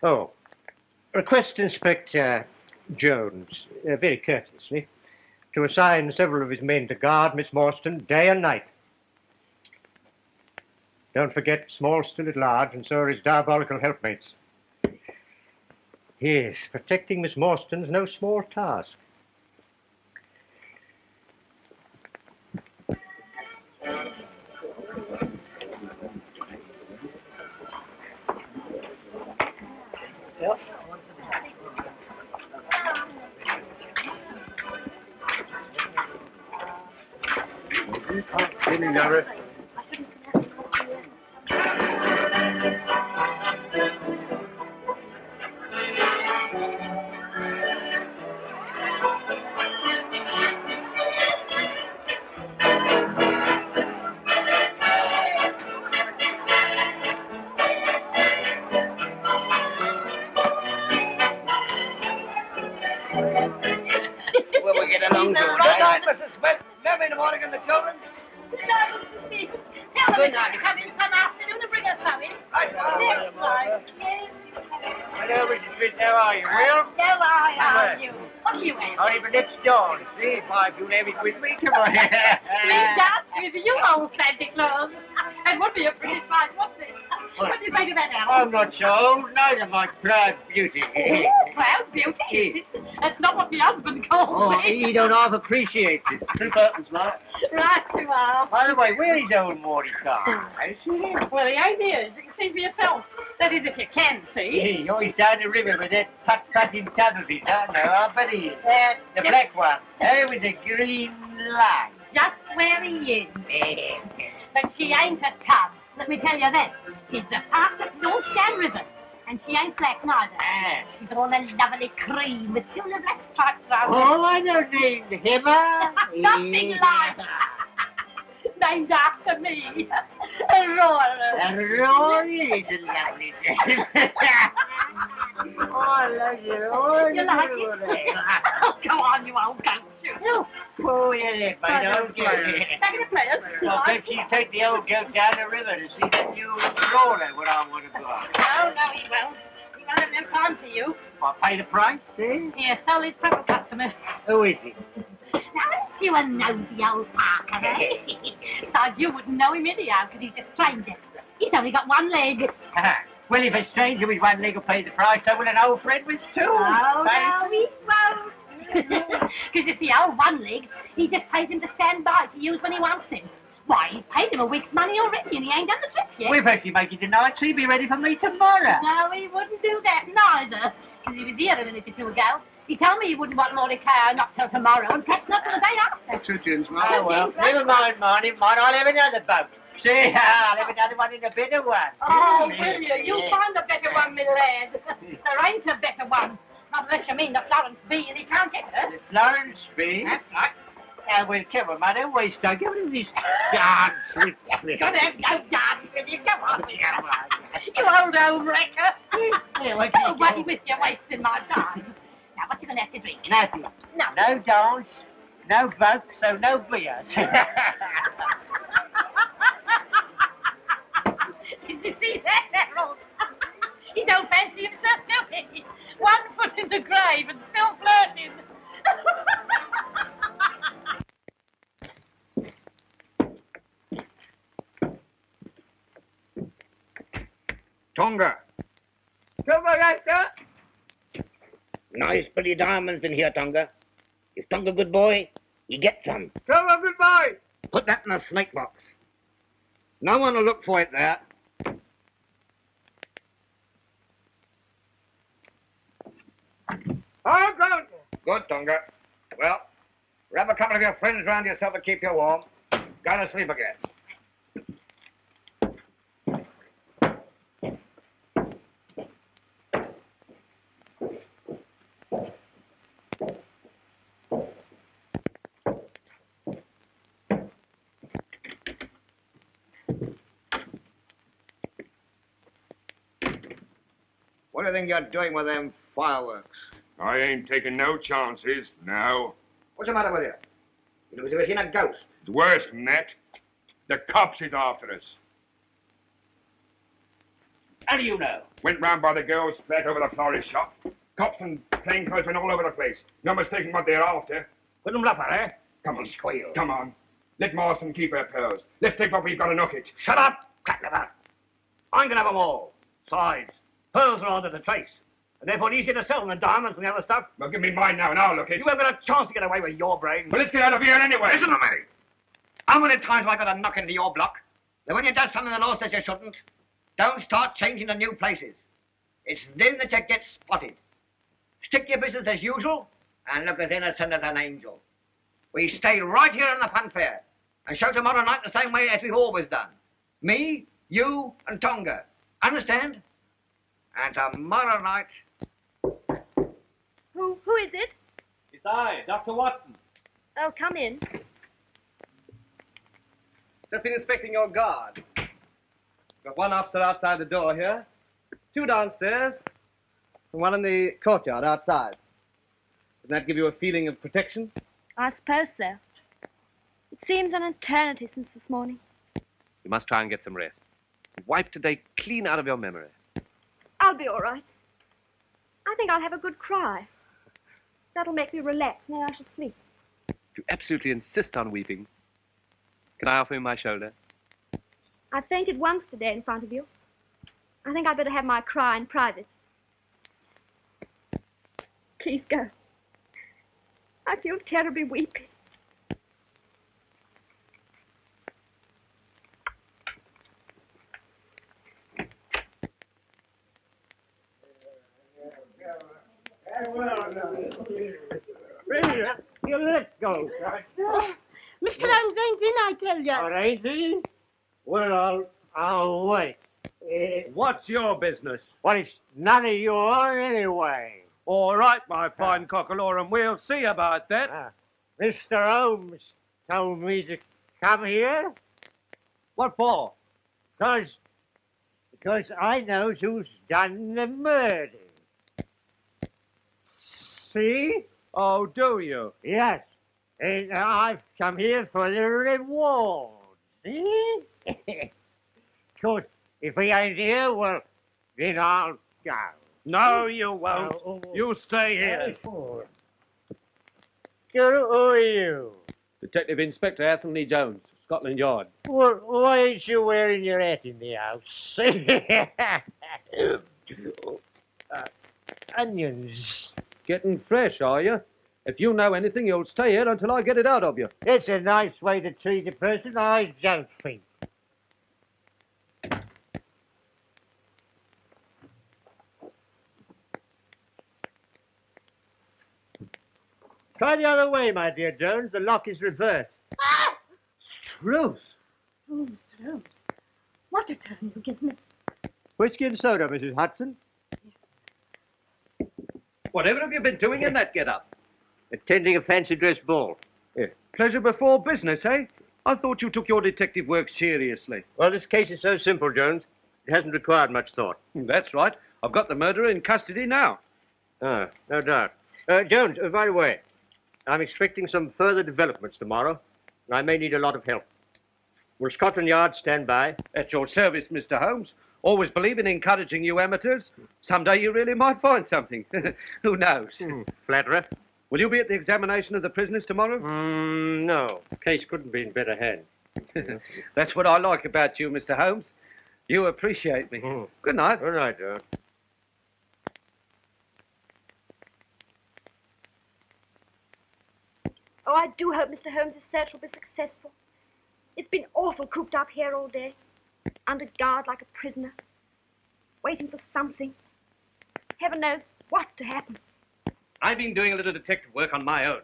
D: Oh, request Inspector Jones, very courteously, to assign several of his men to guard Miss Morstan day and night. Don't forget, Small's still at large, and so are his diabolical helpmates. Yes, protecting Miss Morstan's no small task. Yep.
B: Well, we'll get along to it. Right on, Mrs. Smith. Remember in the morning and the children?
G: Good night, Mr. Smith. Tell them to come in some afternoon and bring us something.
B: Right on.
G: Next time. Yes.
D: Hello, Mrs. Smith, how are you? Well?
G: So are you? What do you want?
D: Only but next door, see if you'll have it with me. Come on.
G: Please ask me, you old Santa Claus. And would be a pretty sight, wouldn't it? What do you think of that, Al?
D: I'm not so old, neither my proud beauty.
G: Oh, proud beauty, is it? That's not what the husband calls me.
D: He don't half appreciate it. Two buttons, like.
G: Right you are.
D: By the way, where is old Mordecai? I see him.
G: Well, he ain't here, as you can see for yourself. That is, if you can see.
D: Oh, he's down the river with that putt-putting tub of his. I know, I bet he is. The black one, with the green line.
G: Just where he is. But she ain't a tub, let me tell you that. She's the fastest North Stand River. And she ain't black neither. She's all a lovely cream with silver black stripes round her.
D: Oh, I don't need Himmer.
G: Something like named after me. Aurora.
D: Aurora is a lovely name. Oh, I love you. Oh,
G: You like it? Oh, come on, you old goat.
D: Oh, yeah, my old goat.
G: Back in the place.
D: I bet you take the old goat down the river to see the new roller when I want to go out.
G: No, he won't. He won't have no time for you.
D: I'll pay the price, see?
G: He has sold his proper customers.
D: Who is he?
G: Now, you a nosy old Parker, eh? Besides, you wouldn't know him anyhow, because he's a stranger. He's only got one leg.
D: Well, if a stranger with one leg will pay the price, so will an old friend with two.
G: Oh, no, he won't. Because if the old one leg, he just pays him to stand by to use when he wants him. Why, he's paid him a week's money already, and he ain't done the trick yet.
D: We've actually make it tonight, so he'll be ready for me tomorrow.
G: No, he wouldn't do that neither. Because he was here a minute or two ago,
M: He told me he wouldn't want Molly Cow not till tomorrow, and perhaps not till the day after.
L: Two gins,
M: Oh,
L: Mum.
M: well,
D: Never mind, I'll have another boat. See, I'll have another one in a better one.
M: Oh, will you? You'll find a better one, my lad. There ain't a better one. Not unless you mean the Florence B, and he can't get her.
D: The Florence B?
M: That's right.
D: Now, well, come on, man, don't waste time. Give me this dance with me.
M: Gonna have no dance with you. Come on. You old wrecker. Nobody with you wasting my time. Now, what you gonna have to drink?
D: Nothing.
M: No.
D: No dance, no boat, so no beers.
M: Did you see that, Harold? He don't fancy himself, do he? 1 foot in the grave and still flirting.
B: Tonga.
D: Come on, Arthur.
B: Nice pretty diamonds in here, Tonga. Is Tonga a good boy? He gets some.
D: Come on, goodbye.
B: Put that in a snake box. No one will look for it there.
D: I'm going.
B: Good, Tonga. Well, grab a couple of your friends round yourself and keep you warm. Go to sleep again. What do you think you're doing with them fireworks?
F: I ain't taking no chances now.
B: What's the matter with you? You ever seen a ghost?
F: It's worse than that. The cops is after us.
D: How do you know?
F: Went round by the girls' flat over the florist shop. Cops and plainclothesmen all over the place. No mistaking what they're after.
B: Put them bluffer, eh?
F: Come on, squeal. Come on. Let Marston keep her pearls. Let's take what we've got and knock it.
B: Shut up, crackliver. I'm gonna have them all. Besides, pearls are under the trace. And therefore easier to sell than the diamonds and the other stuff.
F: Well, give me mine now and I'll look it.
B: You haven't got a chance to get away with your brain.
F: Well, let's get out of here anyway.
B: Listen to me. How many times have I got to knock into your block? That when you do something the law says you shouldn't, don't start changing to new places. It's then that you get spotted. Stick to your business as usual and look as innocent as an angel. We stay right here in the fun fair and show tomorrow night the same way as we've always done. Me, you, and Tonga. Understand? And tomorrow night...
G: Who is it?
I: It's I, Dr. Watson.
G: Oh, come in.
H: Just been inspecting your guard. Got one officer outside the door here, 2 downstairs, and 1 in the courtyard outside. Doesn't that give you a feeling of protection?
G: I suppose so. It seems an eternity since this morning.
H: You must try and get some rest. Wipe today clean out of your memory.
G: I'll be all right. I think I'll have a good cry. That'll make me relax, and then I shall sleep.
H: If you absolutely insist on weeping, can I offer you my shoulder?
G: I've fainted once today in front of you. I think I'd better have my cry in private. Please go. I feel terribly weepy.
D: You let go, son.
M: Mr. Holmes ain't in, I tell you.
D: All right, then. Well, I'll wait.
K: What's your business?
D: Well, it's none of yours anyway.
K: All right, my fine cockalorum, we'll see about that.
D: Mr. Holmes told me to come here.
K: What for?
D: Because I knows who's done the murder. See?
K: Oh, do you?
D: Yes. And I've come here for the reward. See? Because if he ain't here, well, then I'll go.
K: No, you won't.
D: Oh.
K: You stay here.
D: Who are you?
K: Detective Inspector Anthony Jones, Scotland Yard.
D: Well, why ain't you wearing your hat in the house? Onions.
K: Getting fresh, are you? If you know anything, you'll stay here until I get it out of you.
D: It's a nice way to treat a person, I don't think. Try the other way, my dear Jones. The lock is reversed.
M: Ah!
D: Truth.
C: Oh, Mr. Holmes, what a turn you've given me.
D: Whiskey and soda, Mrs. Hudson.
L: Whatever have you been doing in that get-up?
D: Attending a fancy dress ball.
L: Pleasure before business, eh? I thought you took your detective work seriously.
D: Well, this case is so simple, Jones. It hasn't required much thought.
L: That's right. I've got the murderer in custody now.
D: Ah, no doubt. Jones, by the way, I'm expecting some further developments tomorrow. I may need a lot of help. Will Scotland Yard stand by?
L: At your service, Mr. Holmes. Always believe in encouraging you amateurs. Someday you really might find something. Who knows?
D: Flatterer.
L: Will you be at the examination of the prisoners tomorrow?
D: No. Case couldn't be in better hands.
L: That's what I like about you, Mr. Holmes. You appreciate me. Good night.
D: Good night, Jones.
G: Oh, I do hope Mr. Holmes' search will be successful. It's been awful cooped up here all day, under guard like a prisoner, waiting for something. Heaven knows what to happen.
H: I've been doing a little detective work on my own.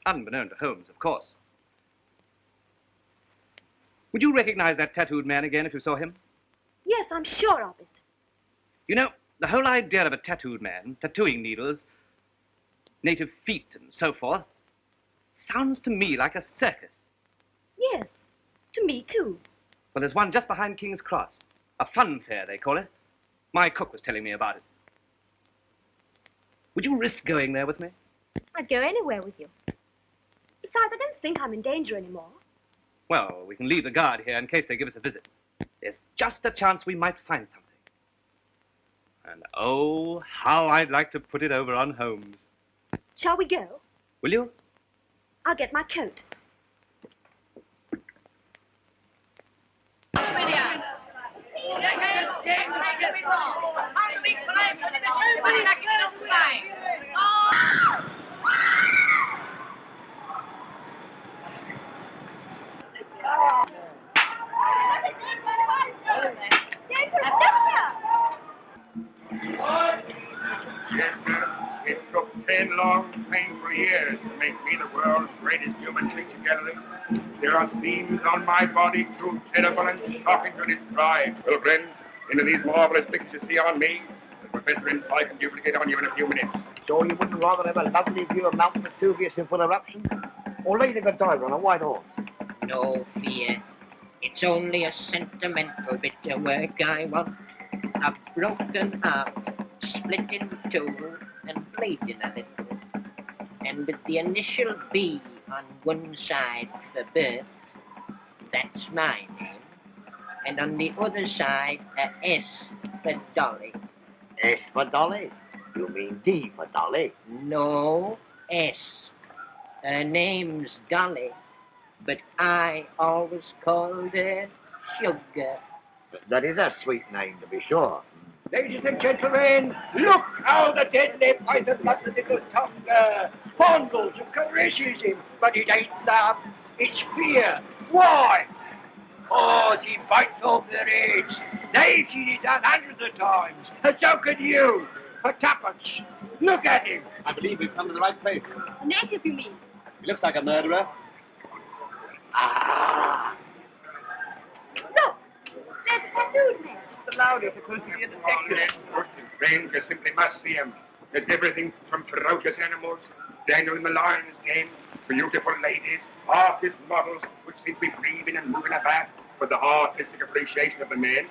H: Unbeknown to Holmes, of course. Would you recognize that tattooed man again if you saw him?
G: Yes, I'm sure of it.
H: You know, the whole idea of a tattooed man, tattooing needles, native feet and so forth, sounds to me like a circus.
G: Yes, to me too.
H: Well, there's one just behind King's Cross. A fun fair, they call it. My cook was telling me about it. Would you risk going there with me?
G: I'd go anywhere with you. Besides, I don't think I'm in danger anymore.
H: Well, we can leave the guard here in case they give us a visit. There's just a chance we might find something. And oh, how I'd like to put it over on Holmes.
G: Shall we go?
H: Will you?
G: I'll get my coat.
F: Yes, sir. It took 10 long, painful years to make me the world's greatest human picture gallery. There are seams on my body too terrible and shocking to describe. Well, friends, into these marvelous pictures you see on me, the Professor inside can duplicate on you in a few minutes.
B: So you wouldn't rather have a lovely view of Mount Vesuvius in full eruption? Or lead a Godiva on a white horse?
E: No fear. It's only a sentimental bit of work I want. A broken arm, split in two, and bleeding a little. And with the initial B on one side for birth, that's my name. And on the other side, a S for Dolly.
B: S for Dolly? You mean D for Dolly?
E: No, S. Her name's Dolly, but I always called her Sugar.
B: That is a sweet name, to be sure.
N: Ladies and gentlemen, look how the deadly python got the little tongue fondles and caresses him. But it ain't love, it's fear. Why? Oh, he bites off their heads. They've seen it done hundreds of times, and so can you. For tuppence. Look at him.
J: I believe we've come to the right place.
G: A native, you mean?
J: He looks like a murderer.
N: Ah.
G: Look! There's a tattooed man.
N: Allowed you supposed to be a detective.
F: Strange, you simply must see him. There's everything from ferocious animals, Daniel in the lion's den, beautiful ladies, artist models, which seem to be breathing and moving about with the artistic appreciation of the men.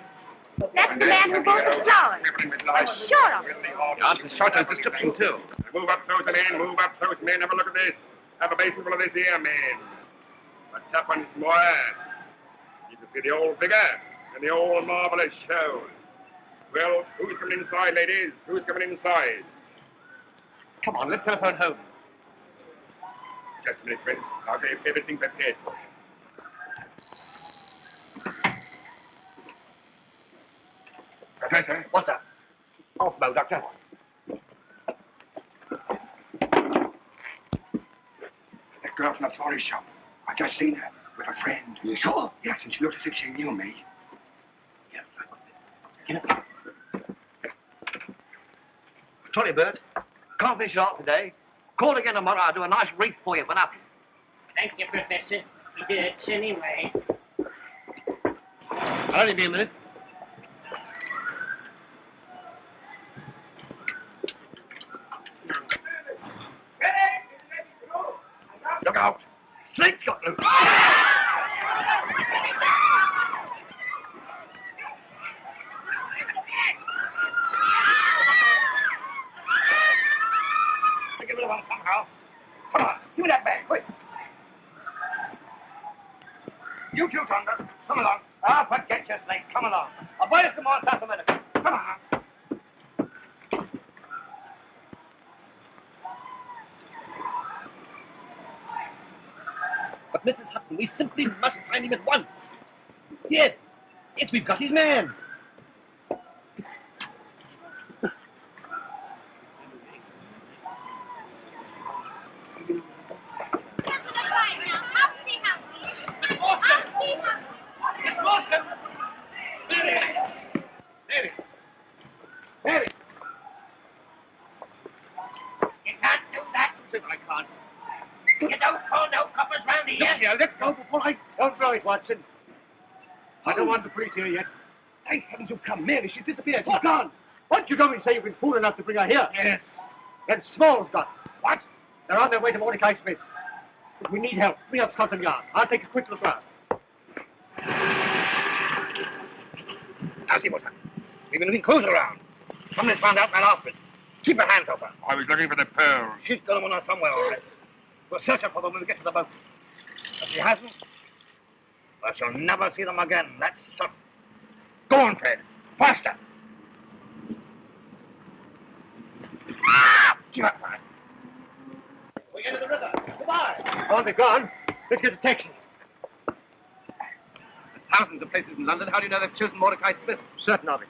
G: That's the man who bought the flowers. I'm sure of it.
H: Arthur shot his description, too.
F: Move up close, men. Move up close, men. Have a look at this. Have a basin full of this here, men. A tough one's Noir. You can see the old figure and the old marvelous show. Well, who's coming inside, ladies? Who's coming inside?
H: Come on, let's telephone home.
F: Just a minute, friends. I'll get everything prepared for you. Professor?
B: What's that? Off, Bo, Doctor.
F: That girl from the florist shop. I just seen her with a friend.
B: You sure?
F: Yes, and she looked as if she knew me. Yes.
B: Get up. Sorry, Bert. Can't be sharp today. Call again tomorrow. I'll do a nice wreath for you for nothing.
E: Thank you, Professor. He hurts anyway.
H: I'll only be a minute.
B: Look out. Snake's got loose. Give me the one somehow. Come on, give me that bag, quick. You two, Thunder, come along. Ah, forget your snake, come along. I'll buy you some more South America. Come on.
H: But Mrs. Hudson, we simply must find him at once. Yes, we've got his man.
B: Mary.
E: You can't do that.
B: I can't.
E: You don't call no coppers round here.
B: Look here, let go before I... Don't throw it, Watson. I don't want the police here yet. Thank heavens you've come. Mary, she's disappeared. She's gone. Why don't you go and say you've been fool enough to bring her here? Yes. Then Small's got. What? They're on their way to Mordecai Smith. If we need help, bring up Scotland Yard. I'll take a quick look round. Now see what's happened. We've been looking close around. Someone's found out my outfit. Keep your hands off her.
F: I was looking for the pearls.
B: She's got them on her somewhere, all right. We'll search her for them when we get to the boat. If she hasn't, I shall never see them again. That's certain. Go on, Fred. Faster. Give up, Fred.
E: We're going to the river. Goodbye.
B: On, they're gone. Let's get a taxi.
H: Thousands of places in London. How do you know they've chosen Mordecai Smith?
B: Certain of it.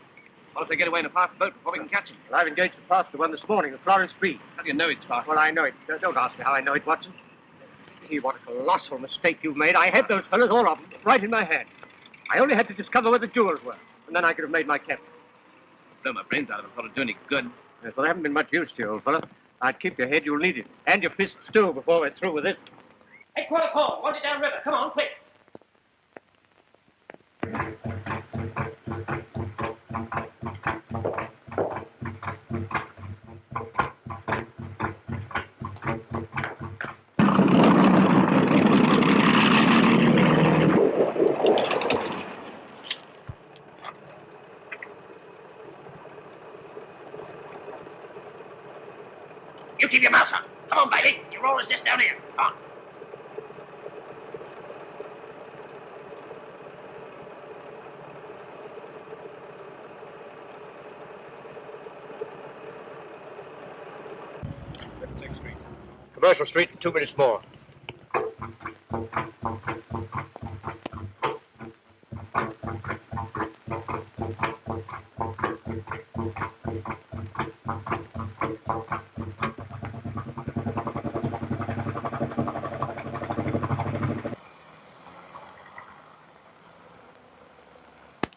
H: What if they get away in a fast boat before we can catch him?
B: Well, I've engaged to pass the one this morning at Florence Street.
H: How do you know it's fast?
B: Well, I know it. Don't ask me how I know it, Watson. See what a colossal mistake you've made. I had those fellows, all of them, right in my hand. I only had to discover where the jewels were, and then I could have made my capture.
H: Blow my brains out of it. Thought it'd do any good.
B: Yes, well, they haven't been much use to you, old fellow. I'd keep your head. You'll need it. And your fists, too, before we're through with this.
E: Hey, quarter call. Want it downriver. Come on, quick.
B: You keep your mouth shut. Come on, baby. You roll us this down here. Come on. Commercial Street in 2 minutes more.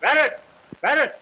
B: Barrett! Barrett!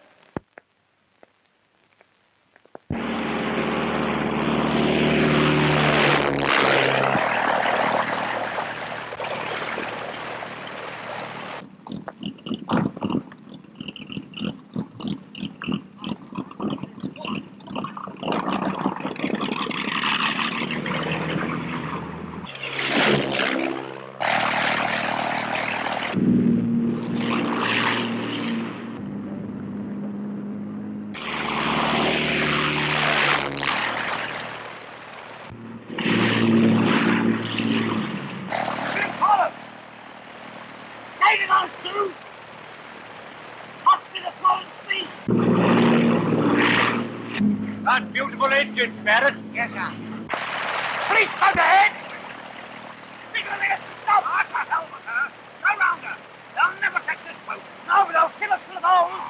B: That beautiful engine, Barrett. Yes, sir. Police, come ahead! Signal stop! What the hell with her? Go round her. They'll never catch this boat. No, they'll kill us to the bones.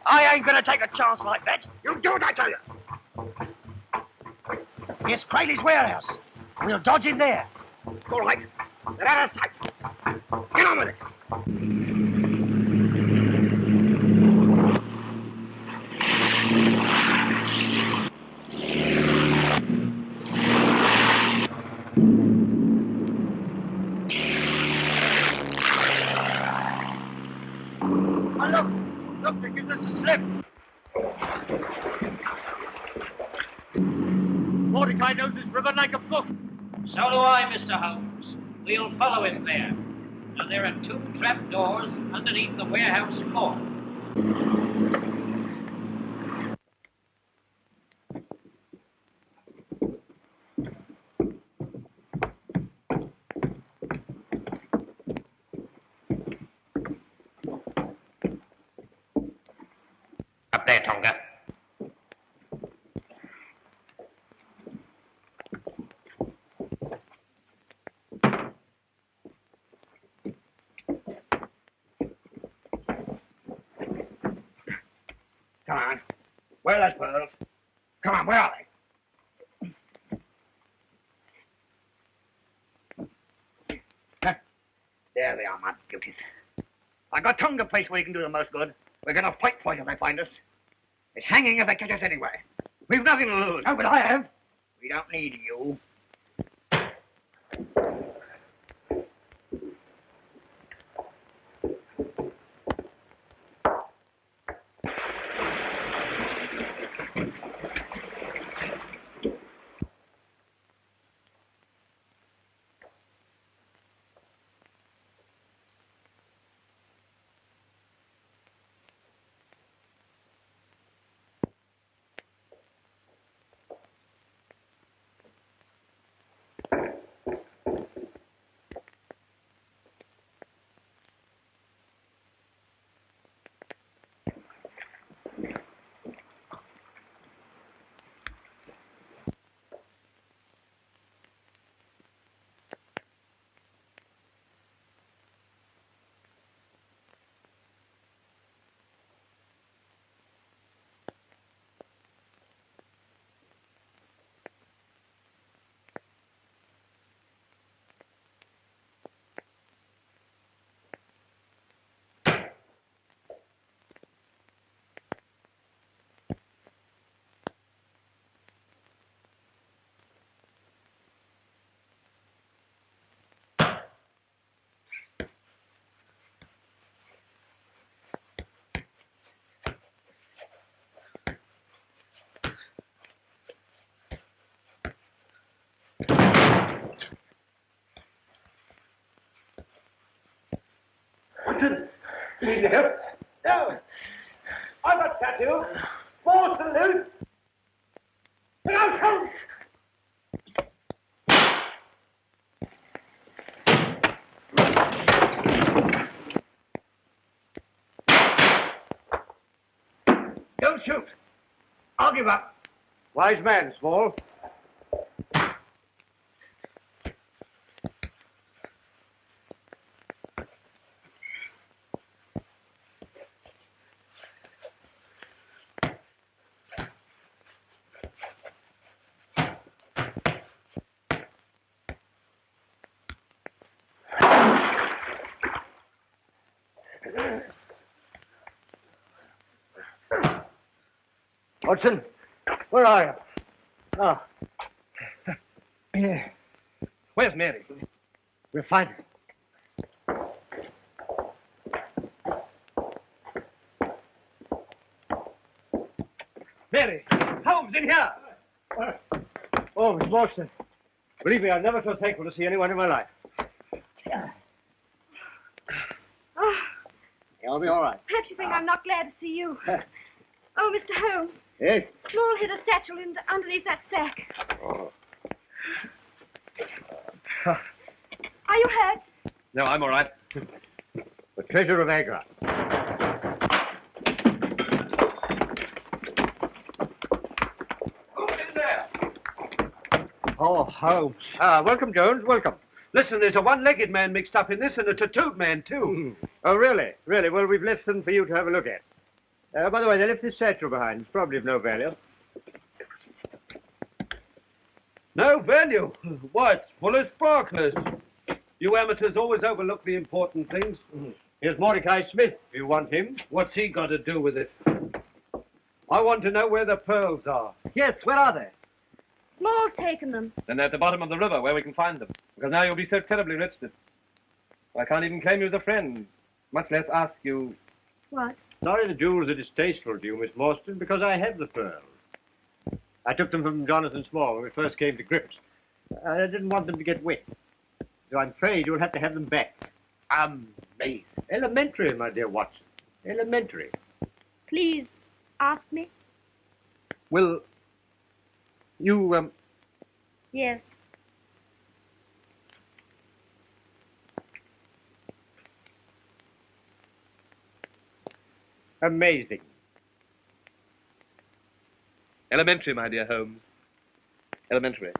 B: I ain't gonna take a chance like that. You do it, I tell you. Here's Crayley's warehouse. We'll dodge in there. All right. They're out of sight. Get on with it.
N: look! Look, they give us a slip. Mordecai knows this river like a book.
E: So do I, Mr. Holmes. We'll follow him there. And there are 2 trap doors underneath the warehouse floor.
B: Up there, Tonga. Come on. Where are those pearls? Come on, where are they? Huh? There they are, my beauties. I got Tonga place where you can do the most good. We're going to fight for it if they find us. It's hanging if they catch us anyway. We've nothing to lose. Oh, but I have. We don't need you.
L: Need help? No. I've got tattoo. More salute. Now come.
N: Don't shoot. I'll give up.
K: Wise man, Small. Watson, where are you? Oh.
H: Yeah. Where's Mary?
K: We'll find her.
H: Mary! Holmes, in here!
K: Oh, Miss Morstan. Believe me, I'm never so thankful to see anyone in my life.
G: Oh,
K: You'll be all right.
G: perhaps you think I'm not glad to see you. Oh, Mr. Holmes.
K: Yes?
G: Small hid a satchel underneath that sack.
H: Oh.
G: Are you hurt?
H: No, I'm all right.
K: The treasure of Agra.
L: Who's in there?
K: Oh, Holmes. Welcome, Jones. Welcome. Listen, there's a one-legged man mixed up in this and a tattooed man, too. Oh, really? Really? Well, we've left them for you to have a look at. By the way, they left this satchel behind. It's probably of no value.
L: No value? Why, it's full of sparklers. You amateurs always overlook the important things.
K: Here's Mordecai Smith, if you want him.
L: What's he got to do with it? I want to know where the pearls are.
K: Yes, where are they?
G: Small's taken them.
H: Then they're at the bottom of the river where we can find them. Because now you'll be so terribly rich that I can't even claim you as a friend, much less ask you
G: What?
D: Sorry the jewels are distasteful to you, Miss Morstan, because I have the pearls. I took them from Jonathan Small when we first came to grips. I didn't want them to get wet. So I'm afraid you'll have to have them back. Amazing. Elementary, my dear Watson. Elementary.
G: Please, ask me.
K: Well, you,
G: Yes.
D: Amazing.
H: Elementary, my dear Holmes. Elementary.